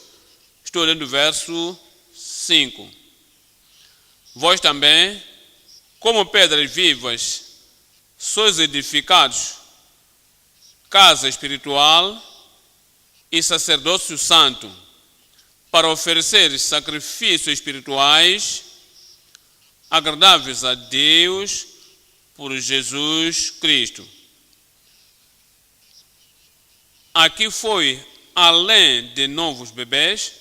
Speaker 1: estou lendo o verso 5. Vós também, como pedras vivas, sois edificados, casa espiritual e sacerdócio santo, para oferecer sacrifícios espirituais agradáveis a Deus por Jesus Cristo. Aqui foi além de novos bebês,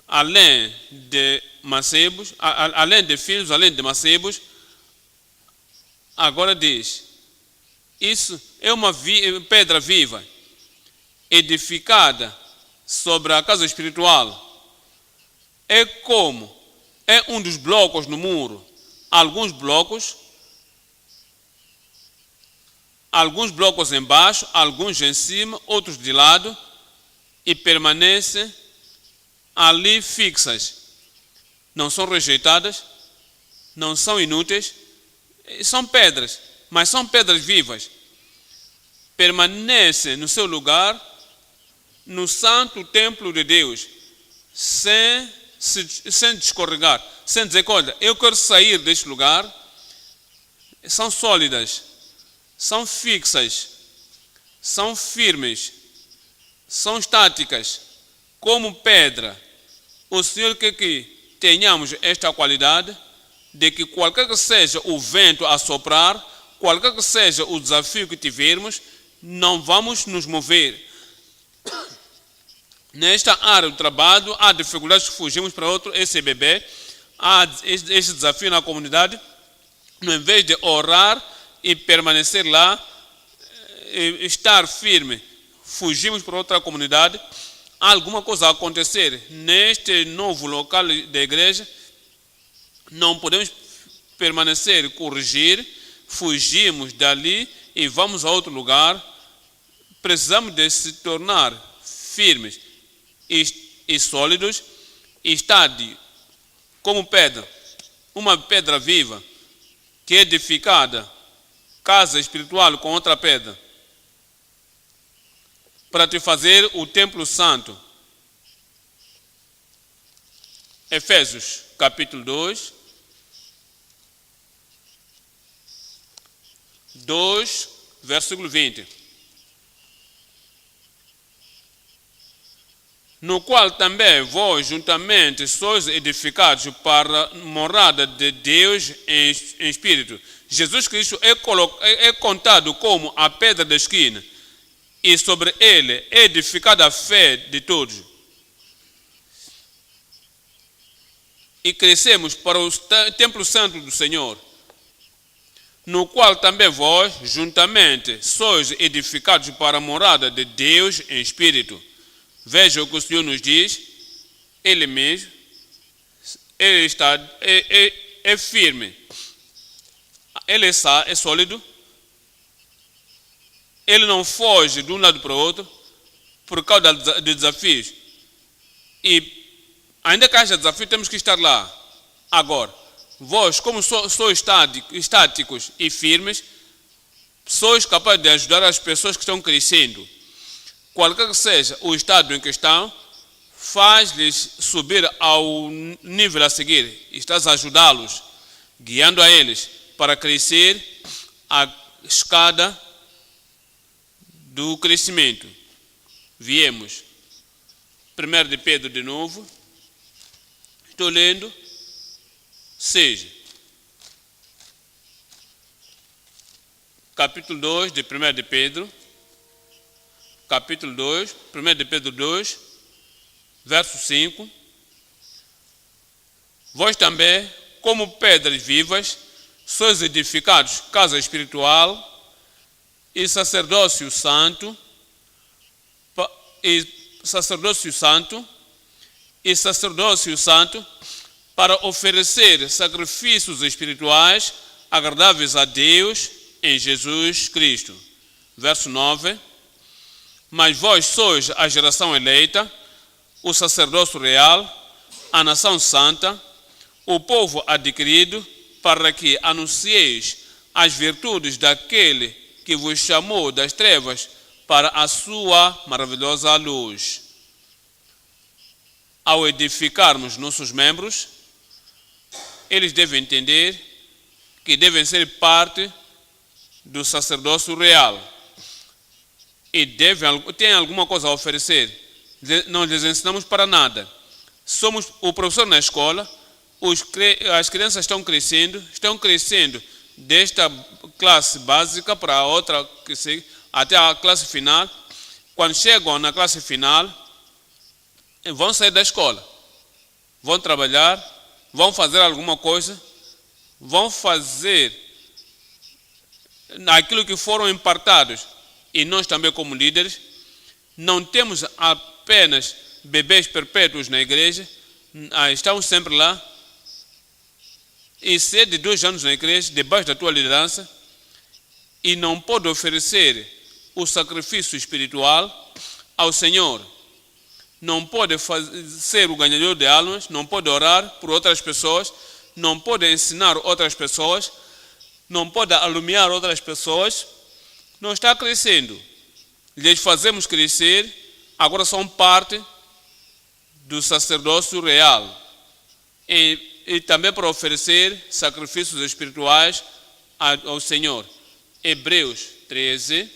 Speaker 1: além de mancebos, além de filhos, além de mancebos. Agora diz, isso é uma pedra viva, edificada sobre a casa espiritual. É um dos blocos no muro. alguns blocos embaixo, alguns em cima, outros de lado, e permanecem ali fixas. Não são rejeitadas, não são inúteis, são pedras, mas são pedras vivas. Permanecem no seu lugar, no santo templo de Deus, sem descorregar, sem dizer, olha, eu quero sair deste lugar. São sólidas, são fixas, são firmes, são estáticas, como pedra. O Senhor quer que tenhamos esta qualidade de que qualquer que seja o vento a soprar, qualquer que seja o desafio que tivermos, não vamos nos mover. Nesta área do trabalho, há dificuldades que fugimos para outro SBB, há este desafio na comunidade, no invés de orar e permanecer lá, estar firme, fugimos para outra comunidade. Há alguma coisa a acontecer neste novo local da igreja, não podemos permanecer, corrigir, fugimos dali e vamos a outro lugar. Precisamos de se tornar firmes e sólidos, e estar como pedra, uma pedra viva, que é edificada, casa espiritual com outra pedra, para te fazer o templo santo. Efésios capítulo 2, versículo 20. No qual também vós juntamente sois edificados para a morada de Deus em espírito. Jesus Cristo é contado como a pedra da esquina, e sobre ele é edificada a fé de todos. E crescemos para o templo santo do Senhor, no qual também vós juntamente sois edificados para a morada de Deus em espírito. Veja o que o Senhor nos diz, Ele mesmo, Ele é firme, Ele é sólido, Ele não foge de um lado para o outro por causa de desafios. E ainda que haja desafio, temos que estar lá. Agora, vós, como sois estáticos e firmes, sois capazes de ajudar as pessoas que estão crescendo. Qualquer que seja o estado em que estão, faz-lhes subir ao nível a seguir. Estás a ajudá-los, guiando a eles para crescer a escada do crescimento. Viemos. 1 de Pedro de novo. Estou lendo. 6. Capítulo 2 de 1 de Pedro. Capítulo 2, 1 de Pedro 2, verso 5. Vós também, como pedras vivas, sois edificados casa espiritual e sacerdócio santo, para oferecer sacrifícios espirituais agradáveis a Deus em Jesus Cristo. Verso 9. Mas vós sois a geração eleita, o sacerdócio real, a nação santa, o povo adquirido, para que anuncieis as virtudes daquele que vos chamou das trevas para a sua maravilhosa luz. Ao edificarmos nossos membros, eles devem entender que devem ser parte do sacerdócio real. E tem alguma coisa a oferecer. Não lhes ensinamos para nada. Somos o professor na escola, as crianças estão crescendo desta classe básica para a outra, até a classe final. Quando chegam na classe final, vão sair da escola, vão trabalhar, vão fazer alguma coisa, vão fazer aquilo que foram impartados. E nós também, como líderes, não temos apenas bebês perpétuos na igreja, estão sempre lá, e se é de 2 anos na igreja, debaixo da tua liderança, e não pode oferecer o sacrifício espiritual ao Senhor, não pode ser o ganhador de almas, não pode orar por outras pessoas, não pode ensinar outras pessoas, não pode alumiar outras pessoas, não está crescendo. Lhes fazemos crescer, agora são parte do sacerdócio real. E também para oferecer sacrifícios espirituais ao Senhor. Hebreus 13.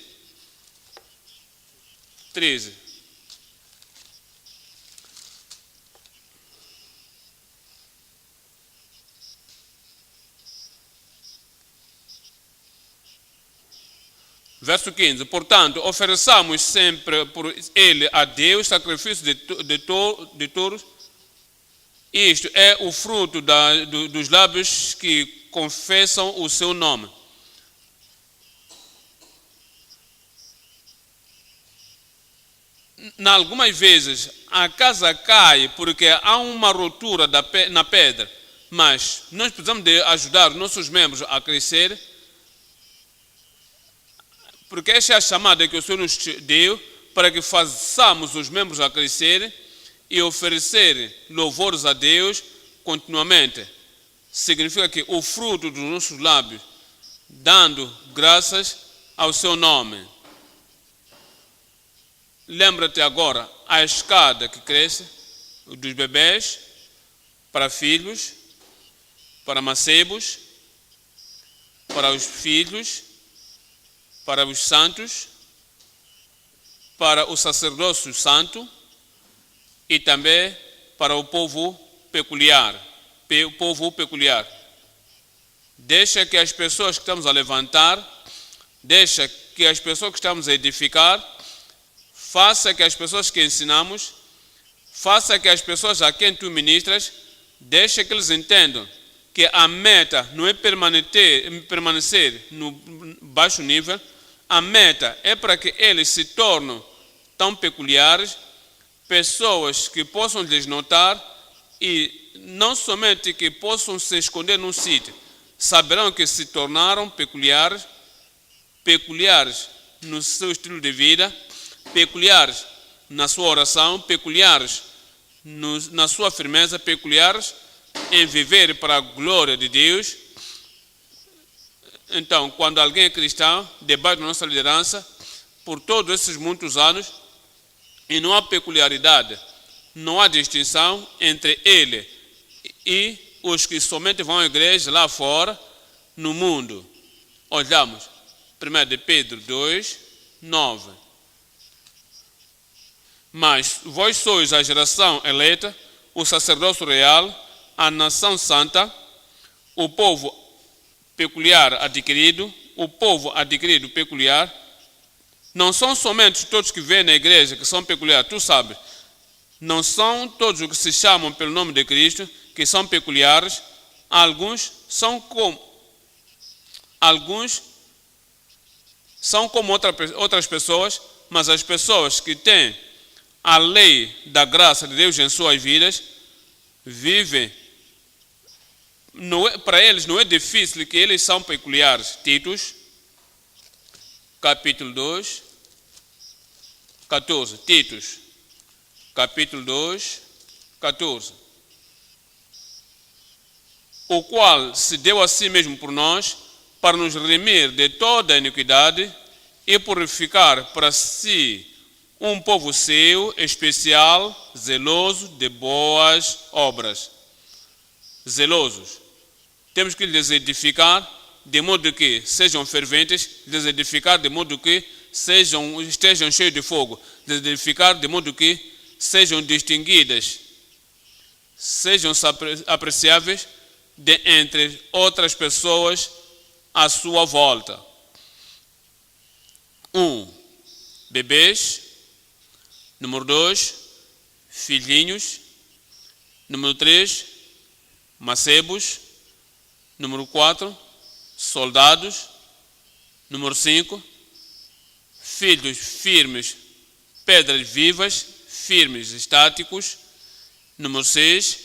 Speaker 1: Verso 15. Portanto, ofereçamos sempre por ele a Deus sacrifício de touros. Isto é o fruto dos lábios que confessam o seu nome. Algumas vezes a casa cai porque há uma rotura na pedra, mas nós precisamos de ajudar os nossos membros a crescer, porque esta é a chamada que o Senhor nos deu para que façamos os membros a crescer e oferecer louvores a Deus continuamente. Significa que o fruto dos nossos lábios, dando graças ao seu nome. Lembra-te agora a escada que cresce dos bebês para filhos, para mancebos, para os filhos, para os santos, para o sacerdócio santo e também para o povo peculiar. Deixa que as pessoas que estamos a levantar, deixa que as pessoas que estamos a edificar, faça que as pessoas que ensinamos, faça que as pessoas a quem tu ministras, deixa que eles entendam que a meta não é permanecer no baixo nível, a meta é para que eles se tornem tão peculiares, pessoas que possam lhes notar e não somente que possam se esconder num sítio, saberão que se tornaram peculiares no seu estilo de vida, peculiares na sua oração, peculiares na sua firmeza, peculiares em viver para a glória de Deus. Então, quando alguém é cristão, debaixo da nossa liderança, por todos esses muitos anos, e não há peculiaridade, não há distinção entre ele e os que somente vão à igreja lá fora, no mundo. Olhamos 1 de Pedro 2, 9. Mas vós sois a geração eleita, o sacerdócio real, a nação santa, o povo peculiar adquirido, o povo adquirido peculiar. Não são somente todos que vêm na igreja que são peculiares, tu sabes. Não são todos os que se chamam pelo nome de Cristo que são peculiares. Alguns são como outras pessoas, mas as pessoas que têm a lei da graça de Deus em suas vidas vivem. Para eles não é difícil que eles são peculiares. Titos, capítulo 2, 14. Titos, capítulo 2, 14. O qual se deu a si mesmo por nós, para nos remir de toda a iniquidade e purificar para si um povo seu, especial, zeloso de boas obras. Zelosos. Temos que lhes edificar de modo que sejam ferventes, lhes edificar de modo que estejam cheios de fogo, lhes edificar de modo que sejam distinguidas, sejam apreciáveis de entre outras pessoas à sua volta. 1. Bebês. Número 2. Filhinhos. Número 3. Mancebos. Número 4. Soldados. Número 5. Filhos firmes, pedras vivas, firmes, estáticos. Número 6.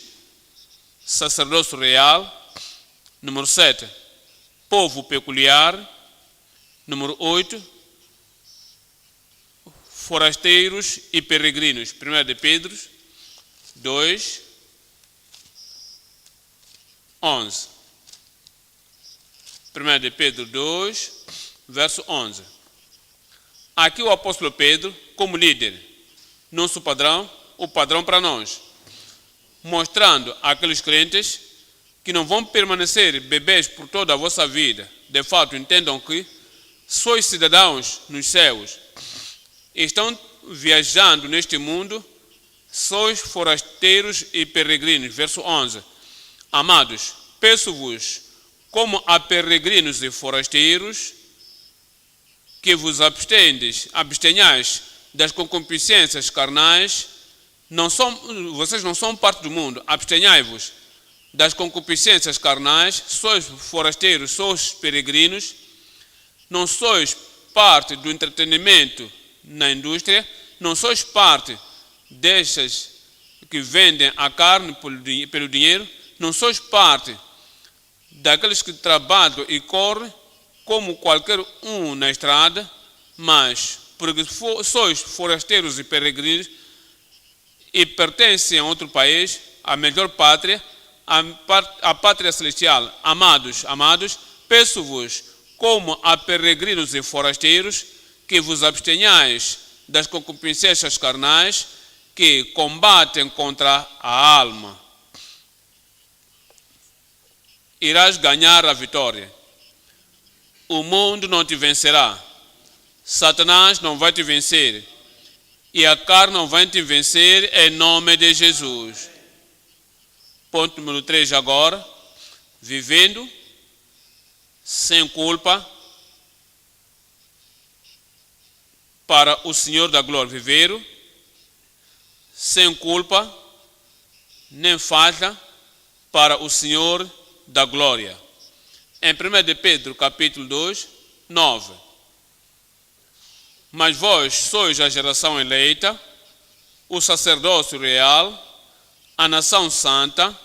Speaker 1: Sacerdócio real. Número 7, povo peculiar. Número 8, forasteiros e peregrinos. 1 de Pedro 2, 11. 1 de Pedro 2, verso 11. Aqui o apóstolo Pedro, como líder, nosso padrão, o padrão para nós, mostrando àqueles crentes que não vão permanecer bebês por toda a vossa vida. De fato, entendam que sois cidadãos nos céus, estão viajando neste mundo, sois forasteiros e peregrinos. Verso 11. Amados, peço-vos, como a peregrinos e forasteiros, que vos abstenhais das concupiscências carnais. Vocês não são parte do mundo, abstenhai-vos das concupiscências carnais, sois forasteiros, sois peregrinos, não sois parte do entretenimento na indústria, não sois parte destas que vendem a carne pelo dinheiro, não sois parte daqueles que trabalham e correm como qualquer um na estrada, mas porque sois forasteiros e peregrinos e pertencem a outro país, a melhor pátria, a pátria celestial. Amados, peço-vos, como a peregrinos e forasteiros, que vos abstenhais das concupiscências carnais que combatem contra a alma. Irás ganhar a vitória. O mundo não te vencerá. Satanás não vai te vencer. E a carne não vai te vencer em nome de Jesus. Ponto número 3 agora. Vivendo sem culpa para o Senhor da glória. Viver sem culpa nem falha para o Senhor da glória. Em 1 de Pedro, capítulo 2, 9. Mas vós sois a geração eleita, o sacerdócio real, a nação santa,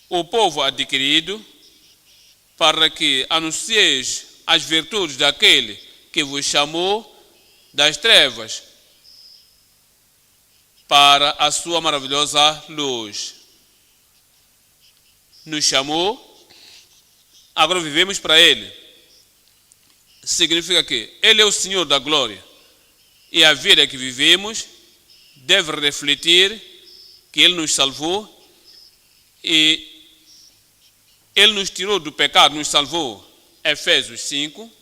Speaker 1: o povo adquirido, para que anuncieis as virtudes daquele que vos chamou das trevas para a sua maravilhosa luz. Nos chamou, agora vivemos para Ele. Significa que Ele é o Senhor da glória. E a vida que vivemos deve refletir que Ele nos salvou e Ele nos tirou do pecado, nos salvou. Efésios 5,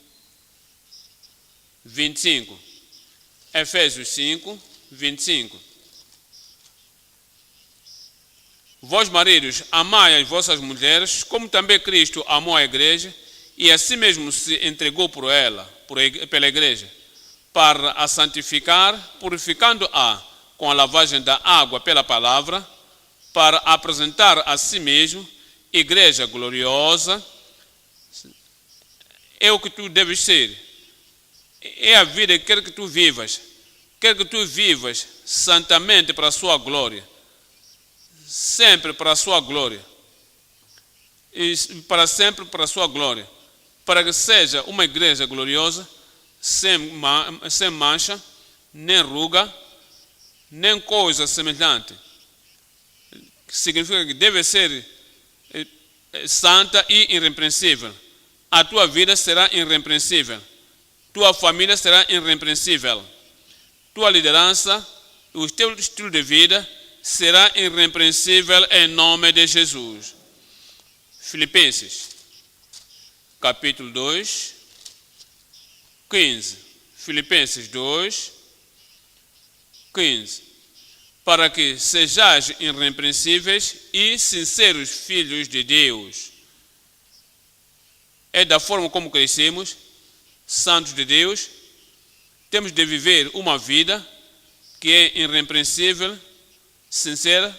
Speaker 1: 25. Efésios 5, 25. Vós, maridos, amai as vossas mulheres, como também Cristo amou a igreja, e assim mesmo se entregou por ela, pela igreja, para a santificar, purificando-a com a lavagem da água pela palavra, para apresentar a si mesmo igreja gloriosa. É o que tu deves ser. É a vida que quer que tu vivas. Quer que tu vivas santamente para a sua glória. Sempre para a sua glória. E para sempre para a sua glória. Para que seja uma igreja gloriosa, sem mancha, nem ruga, nem coisa semelhante. Significa que deve ser santa e irrepreensível. A tua vida será irrepreensível. Tua família será irrepreensível. Tua liderança, o teu estilo de vida será irrepreensível em nome de Jesus. Filipenses, capítulo 2, 15. Filipenses 2, 15. Para que sejais irrepreensíveis e sinceros filhos de Deus. É da forma como crescemos, santos de Deus, temos de viver uma vida que é irrepreensível, sincera,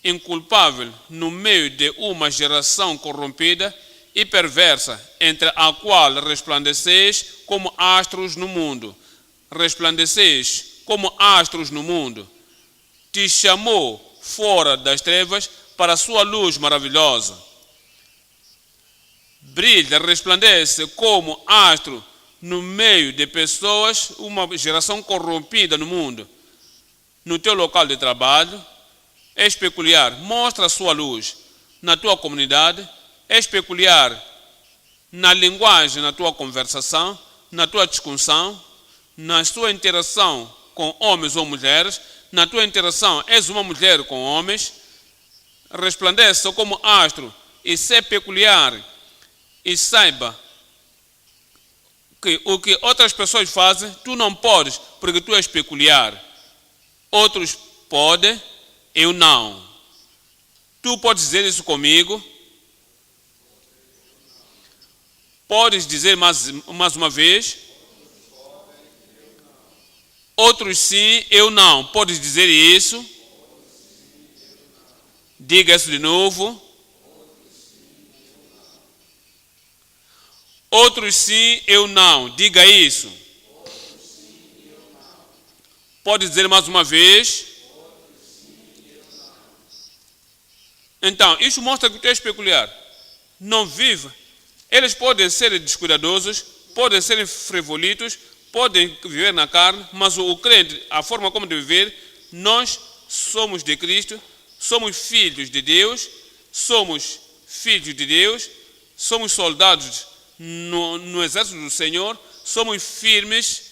Speaker 1: inculpável no meio de uma geração corrompida e perversa, entre a qual resplandeceis como astros no mundo. Resplandeceis como astros no mundo. Te chamou fora das trevas para a sua luz maravilhosa. brilha, resplandece como astro no meio de pessoas, uma geração corrompida no mundo. No teu local de trabalho, és peculiar, mostra a sua luz. Na tua comunidade, és peculiar na linguagem, na tua conversação, na tua discussão, na sua interação com homens ou mulheres, na tua interação és uma mulher com homens, resplandece como astro e ser peculiar e saiba que o que outras pessoas fazem, tu não podes, porque tu és peculiar. Outros podem, eu não. Tu podes dizer isso comigo? Podes dizer mais uma vez? Outros sim, eu não. Podes dizer isso? Diga isso de novo. Outros sim, eu não. Diga isso. Pode dizer mais uma vez. Então, isso mostra que tu és peculiar. Não viva. Eles podem ser descuidadosos, podem ser frivolitos, podem viver na carne, mas o crente, a forma como de viver, nós somos de Cristo, somos filhos de Deus, somos soldados no exército do Senhor, somos firmes,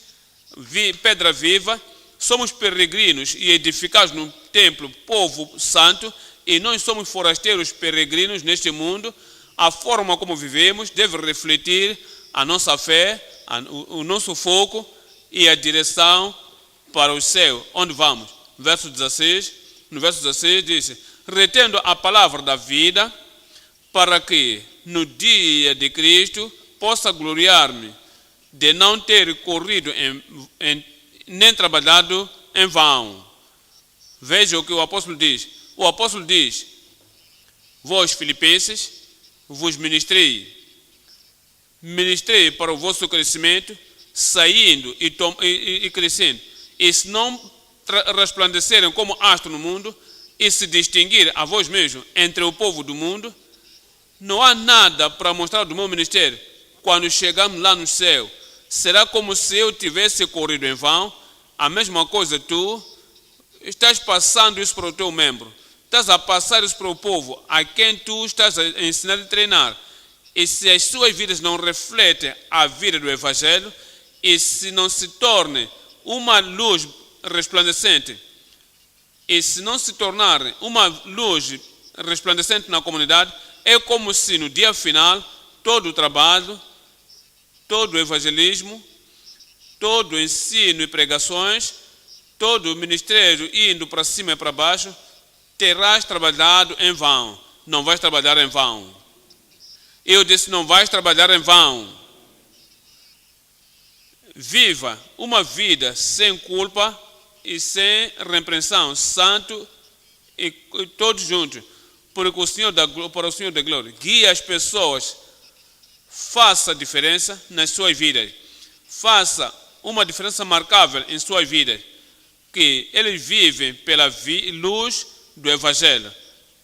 Speaker 1: pedra viva, somos peregrinos e edificados no templo, povo santo, e nós somos forasteiros peregrinos neste mundo. A forma como vivemos deve refletir a nossa fé, o nosso foco e a direção para o céu. Onde vamos? No verso 16 diz: retendo a palavra da vida, para que no dia de Cristo possa gloriar-me de não ter corrido nem trabalhado em vão. Veja o que o apóstolo diz. O apóstolo diz: vós, filipenses, vos ministrei para o vosso crescimento, saindo e crescendo. E se não resplandecerem como astro no mundo, e se distinguir a vós mesmos entre o povo do mundo, não há nada para mostrar do meu ministério. Quando chegarmos lá no céu, será como se eu tivesse corrido em vão. A mesma coisa tu estás passando isso para o teu membro. Estás a passar isso para o povo a quem tu estás a ensinar e treinar. E se as suas vidas não refletem a vida do Evangelho, e se não se torne uma luz resplandecente, e se não se tornar uma luz resplandecente na comunidade, é como se no dia final, todo o trabalho, todo o evangelismo, todo o ensino e pregações, todo o ministério indo para cima e para baixo, terás trabalhado em vão. Não vais trabalhar em vão. Eu disse, não vais trabalhar em vão. Viva uma vida sem culpa e sem repreensão, santo e todos juntos, porque para o Senhor da glória, guia as pessoas, faça diferença nas suas vidas, faça uma diferença marcável em suas vidas, que eles vivem pela luz do Evangelho.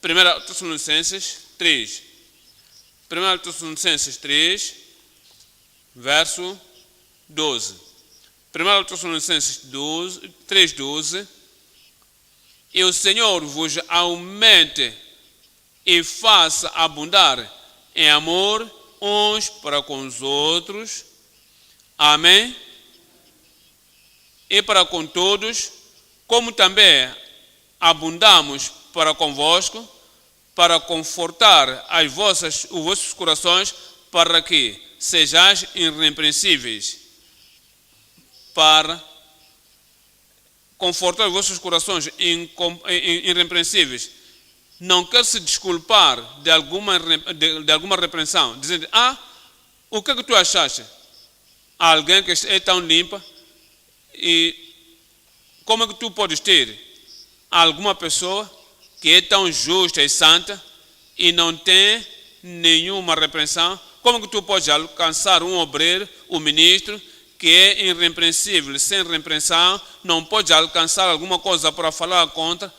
Speaker 1: 1 Tessalonicenses 3. 1 Tessalonicenses 3, verso 12. 1 Tessalonicenses 3, 12. E o Senhor vos aumente e faça abundar em amor uns para com os outros. Amém? E para com todos, como também abundamos para convosco, para confortar os vossos corações, para que sejais irrepreensíveis. Para confortar os vossos corações irrepreensíveis. Não quer se desculpar de alguma repreensão, dizendo, o que é que tu achaste? Alguém que é tão limpa, e como é que tu podes ter alguma pessoa que é tão justa e santa e não tem nenhuma repreensão? Como que tu podes alcançar um obreiro, um ministro, que é irrepreensível, sem repreensão, não pode alcançar alguma coisa para falar contra?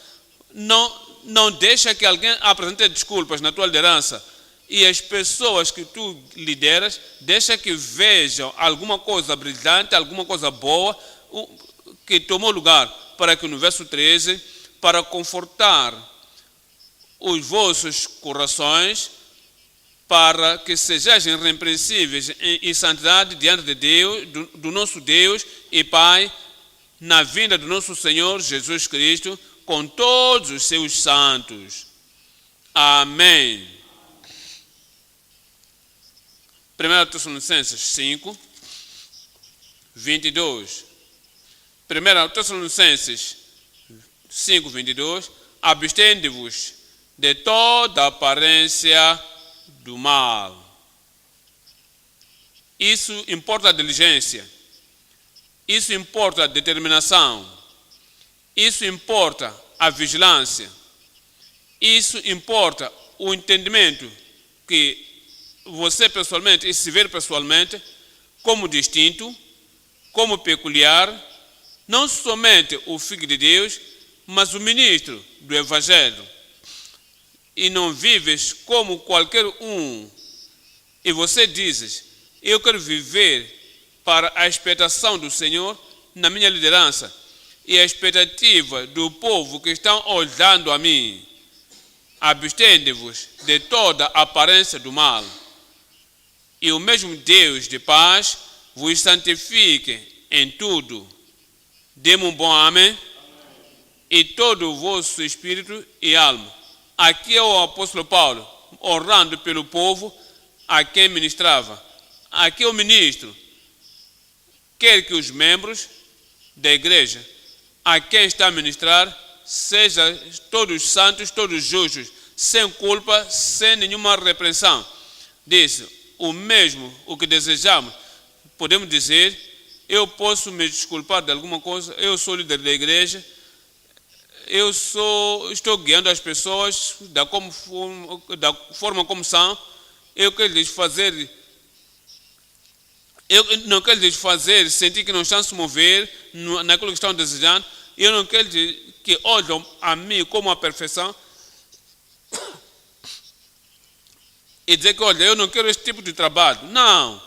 Speaker 1: Não deixa que alguém apresente desculpas na tua liderança E as pessoas que tu lideras, deixa que vejam alguma coisa brilhante, alguma coisa boa, que tomou lugar, para que no verso 13, para confortar os vossos corações, para que sejais irrepreensíveis em santidade diante de Deus, do nosso Deus e Pai, na vinda do nosso Senhor Jesus Cristo, com todos os seus santos. Amém. 1 Tessalonicenses 5, 22. 1 Tessalonicenses 5, 22. Abstende-vos de toda aparência do mal. Isso importa a diligência. Isso importa a determinação. Isso importa a vigilância. Isso importa o entendimento que você pessoalmente e se ver pessoalmente como distinto, como peculiar, não somente o Filho de Deus, mas o ministro do Evangelho. E não vives como qualquer um. E você dizes, eu quero viver para a expectação do Senhor na minha liderança e a expectativa do povo que estão olhando a mim. Abstende-vos de toda aparência do mal. E o mesmo Deus de paz vos santifique em tudo. Dê-me um bom amém. E todo o vosso espírito e alma. Aqui é o apóstolo Paulo, orando pelo povo a quem ministrava. Aqui é o ministro. Quer que os membros da igreja a quem está a ministrar sejam todos santos, todos justos, sem culpa, sem nenhuma repreensão. Disse, o mesmo, o que desejamos, podemos dizer, eu posso me desculpar de alguma coisa, eu sou líder da igreja, estou guiando as pessoas da forma como são, eu não quero lhes fazer sentir que não estão a se mover naquilo que estão desejando, eu não quero que olhem a mim como a perfeição e dizer que, olha, eu não quero esse tipo de trabalho. Não.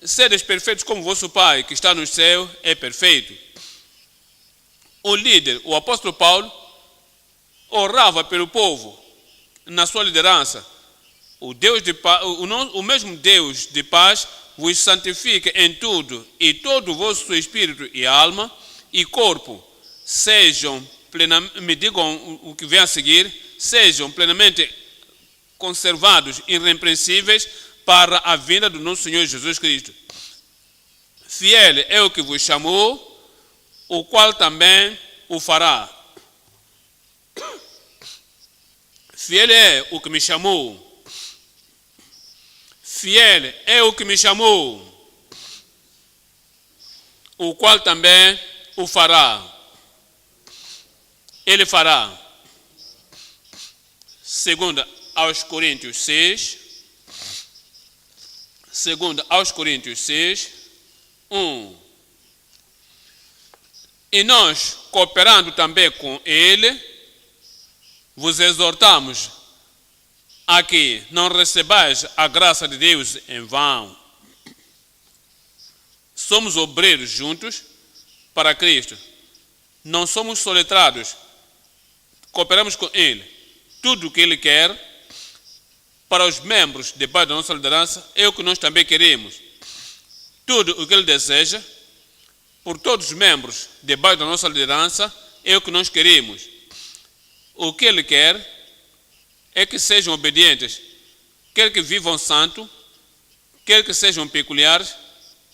Speaker 1: Seres perfeitos como vosso Pai, que está no céu, é perfeito. O líder, o apóstolo Paulo, orava pelo povo na sua liderança. O Deus de paz, o mesmo Deus de paz vos santifica em tudo, e todo o vosso espírito e alma e corpo sejam plenamente, me digam o que vem a seguir, sejam plenamente conservados, irrepreensíveis para a vinda do nosso Senhor Jesus Cristo. Fiel é o que vos chamou, o qual também o fará. Fiel é o que me chamou. Fiel é o que me chamou, o qual também o fará. Ele fará. Segunda aos Coríntios 6. Segunda aos Coríntios 6, 1. E nós, cooperando também com ele, vos exortamos a que não recebais a graça de Deus em vão. Somos obreiros juntos para Cristo. Não somos soletrados. Cooperamos com Ele. Tudo o que Ele quer para os membros debaixo da nossa liderança é o que nós também queremos. Tudo o que Ele deseja por todos os membros debaixo da nossa liderança é o que nós queremos. O que Ele quer é que sejam obedientes, quer que vivam santo, quer que sejam peculiares,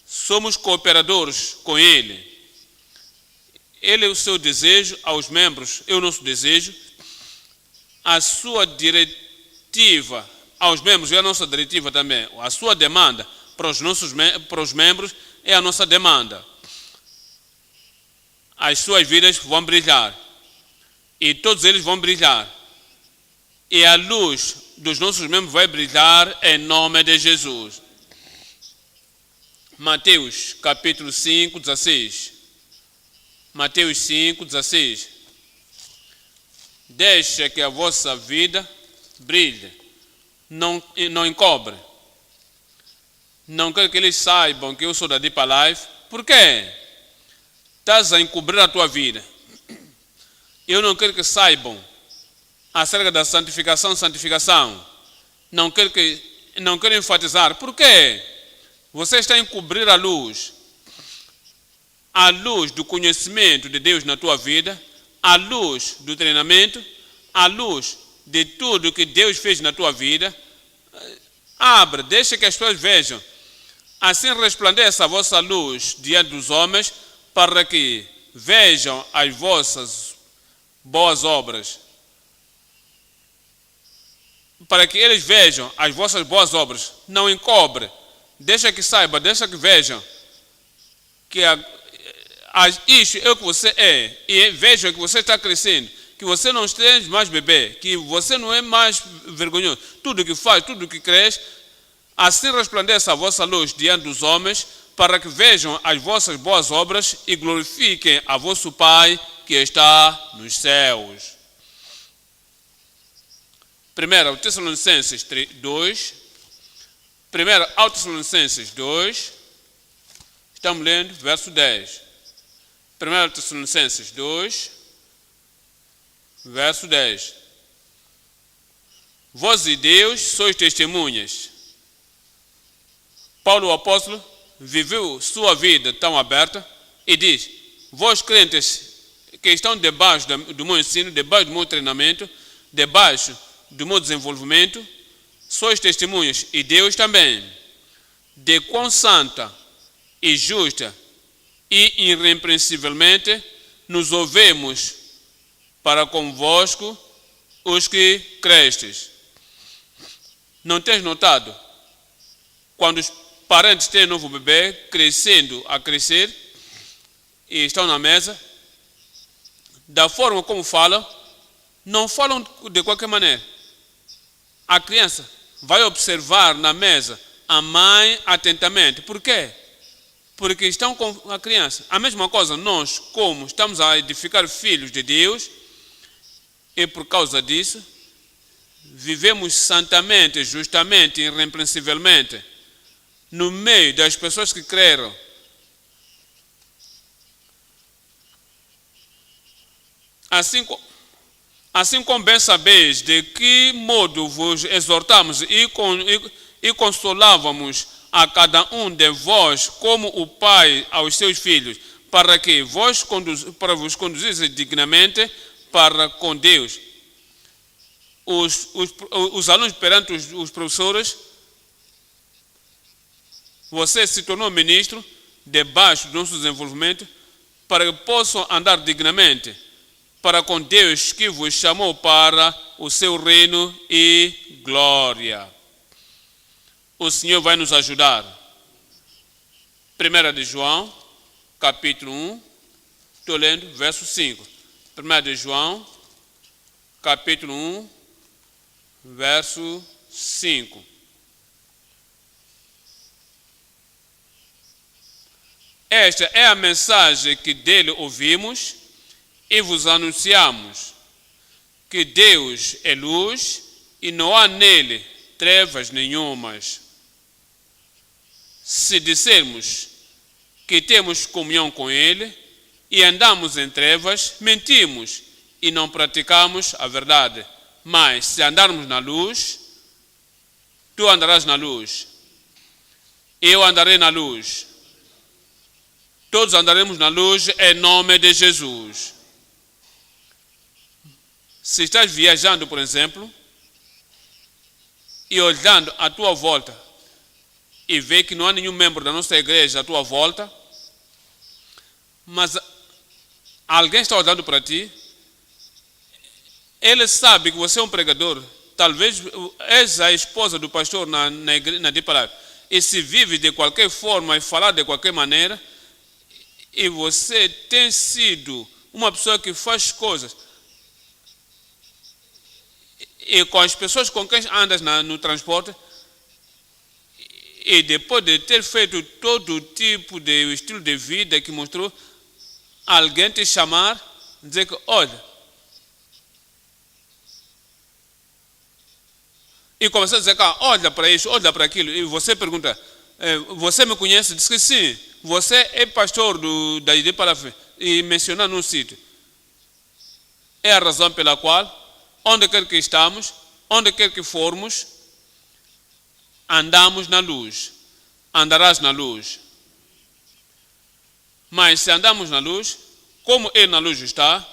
Speaker 1: somos cooperadores com Ele. Ele é o seu desejo aos membros, é o nosso desejo, a sua diretiva aos membros é a nossa diretiva também, a sua demanda para os membros é a nossa demanda. As suas vidas vão brilhar e todos eles vão brilhar. E a luz dos nossos membros vai brilhar em nome de Jesus. Mateus capítulo 5, 16. Mateus 5, 16. Deixa que a vossa vida brilhe não encobre. Não quero que eles saibam que eu sou da Deep Life. Por quê? Estás a encobrir a tua vida. Eu não quero que saibam acerca da santificação. Não quero enfatizar. Por quê? Você está a encobrir a luz do conhecimento de Deus na tua vida, a luz do treinamento, a luz de tudo que Deus fez na tua vida. Abra, deixa que as pessoas vejam. Assim resplandeça a vossa luz diante dos homens, para que vejam as vossas boas obras. Para que eles vejam as vossas boas obras. Não encobre. Deixa que saiba, deixa que vejam que isso é o que você é. E vejam que você está crescendo. Que você não esteja mais bebê. Que você não é mais vergonhoso. Tudo que faz, tudo que cresce. Assim resplandeça a vossa luz diante dos homens, para que vejam as vossas boas obras e glorifiquem a vosso Pai que está nos céus. 1 Tessalonicenses 2. 1 Tessalonicenses 2. Estamos lendo verso 10. 1 Tessalonicenses 2, verso 10. Vós e Deus sois testemunhas. Paulo, o apóstolo, viveu sua vida tão aberta e diz: vós crentes que estão debaixo do meu ensino, debaixo do meu treinamento, debaixo do meu desenvolvimento, sois testemunhas, e Deus também, de quão santa e justa e irrepreensivelmente nos ouvemos para convosco os que crestes. Não tens notado? Quando os parentes têm um novo bebê, crescendo a crescer, e estão na mesa, da forma como falam, não falam de qualquer maneira. A criança vai observar na mesa a mãe atentamente. Por quê? Porque estão com a criança. A mesma coisa, nós, como estamos a edificar filhos de Deus, e por causa disso, vivemos santamente, justamente, irrepreensivelmente, no meio das pessoas que creram. Assim como bem sabeis de que modo vos exortamos e consolávamos a cada um de vós como o pai aos seus filhos, para que vos conduzisse dignamente para com Deus. Os alunos perante os professores, você se tornou ministro debaixo do nosso desenvolvimento, para que possam andar dignamente para com Deus que vos chamou para o seu reino e glória. O Senhor vai nos ajudar. 1 de João, capítulo 1, estou lendo verso 5. 1 de João, capítulo 1, verso 5. Esta é a mensagem que dele ouvimos e vos anunciamos, que Deus é luz e não há nele trevas nenhumas. Se dissermos que temos comunhão com ele e andamos em trevas, mentimos e não praticamos a verdade. Mas se andarmos na luz, tu andarás na luz, eu andarei na luz, todos andaremos na luz em nome de Jesus. Se estás viajando, por exemplo, e olhando à tua volta e vê que não há nenhum membro da nossa igreja à tua volta, mas alguém está olhando para ti, ele sabe que você é um pregador, talvez és a esposa do pastor na Deep Life, e se vive de qualquer forma e falar de qualquer maneira, e você tem sido uma pessoa que faz coisas, e com as pessoas com quem andas no transporte, e depois de ter feito todo tipo de estilo de vida que mostrou, alguém te chamar, dizer que, olha, E começa a dizer, olha para isso, olha para aquilo. E você pergunta, você me conhece? Diz que sim. Você é pastor da ID Palafé. E menciona num sítio. É a razão pela qual, onde quer que estamos, onde quer que formos, andamos na luz. Andarás na luz. Mas se andamos na luz, como Ele na luz está,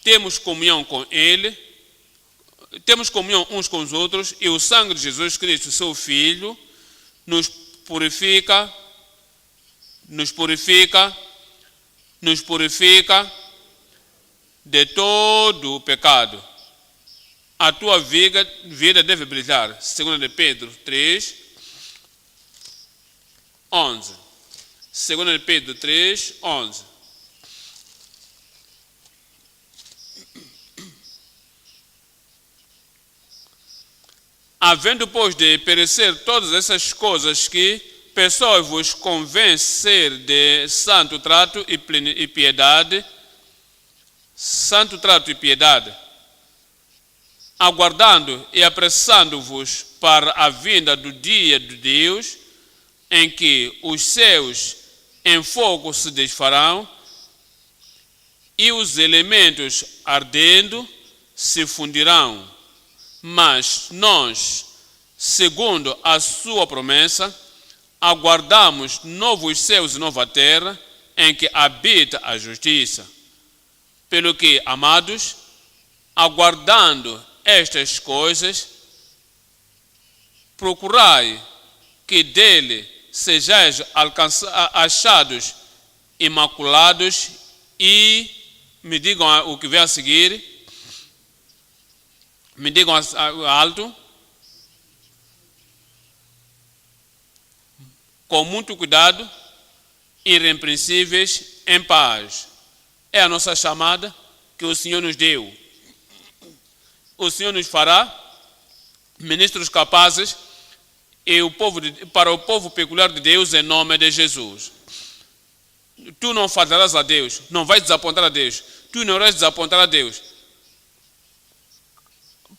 Speaker 1: temos comunhão com Ele, temos comunhão uns com os outros, e o sangue de Jesus Cristo, seu Filho, nos purifica de todo o pecado. A tua vida deve brilhar. 2 de Pedro 3, 11. 2 de Pedro 3, 11. Havendo, pois, de perecer todas essas coisas que pessoas vos convencer de santo trato e piedade, aguardando e apressando-vos para a vinda do dia de Deus, em que os céus em fogo se desfarão e os elementos ardendo se fundirão. Mas nós, segundo a sua promessa, aguardamos novos céus e nova terra, em que habita a justiça. Pelo que, amados, aguardando estas coisas, procurai que dele sejais achados imaculados e, me digam o que vem a seguir, me digam alto, com muito cuidado, irrepreensíveis em paz. É a nossa chamada que o Senhor nos deu. O Senhor nos fará ministros capazes e para o povo peculiar de Deus, em nome de Jesus. Tu não faltarás a Deus, não vais desapontar a Deus, tu não irás desapontar a Deus.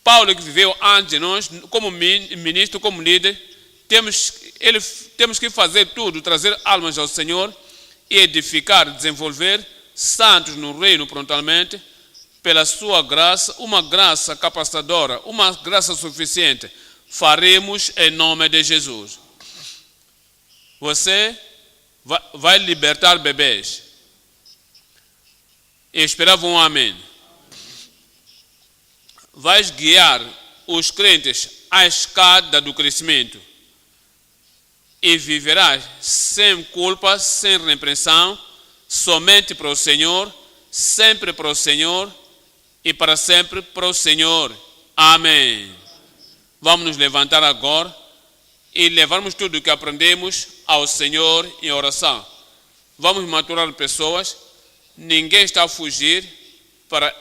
Speaker 1: Paulo, que viveu antes de nós, como ministro, como líder, temos que fazer tudo, trazer almas ao Senhor e edificar, desenvolver santos no reino prontamente, pela sua graça, uma graça capacitadora, uma graça suficiente, faremos em nome de Jesus. Você vai libertar bebês. Eu esperava um amém. Vais guiar os crentes à escada do crescimento e viverás sem culpa, sem repreensão, somente para o Senhor, sempre para o Senhor e para sempre para o Senhor. Amém. Vamos nos levantar agora e levarmos tudo o que aprendemos ao Senhor em oração. Vamos maturar pessoas. Ninguém está a fugir para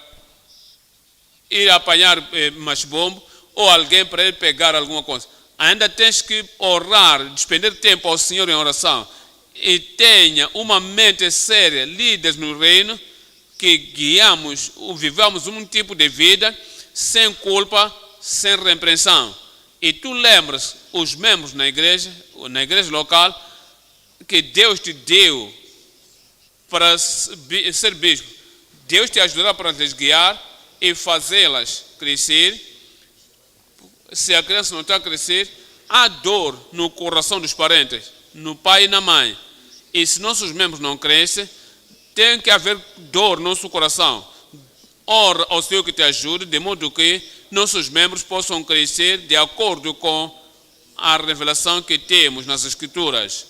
Speaker 1: ir apanhar machibombo ou alguém para ir pegar alguma coisa. Ainda tens que orar, despender tempo ao Senhor em oração. E tenha uma mente séria, líderes no reino, que vivamos um tipo de vida sem culpa, sem repreensão. E tu lembras os membros na igreja local, que Deus te deu para ser bispo. Deus te ajudará para te guiar e fazê-las crescer. Se a criança não está a crescer, há dor no coração dos parentes, no pai e na mãe. E se nossos membros não crescem, tem que haver dor no nosso coração. Ora ao Senhor que te ajude, de modo que nossos membros possam crescer de acordo com a revelação que temos nas Escrituras.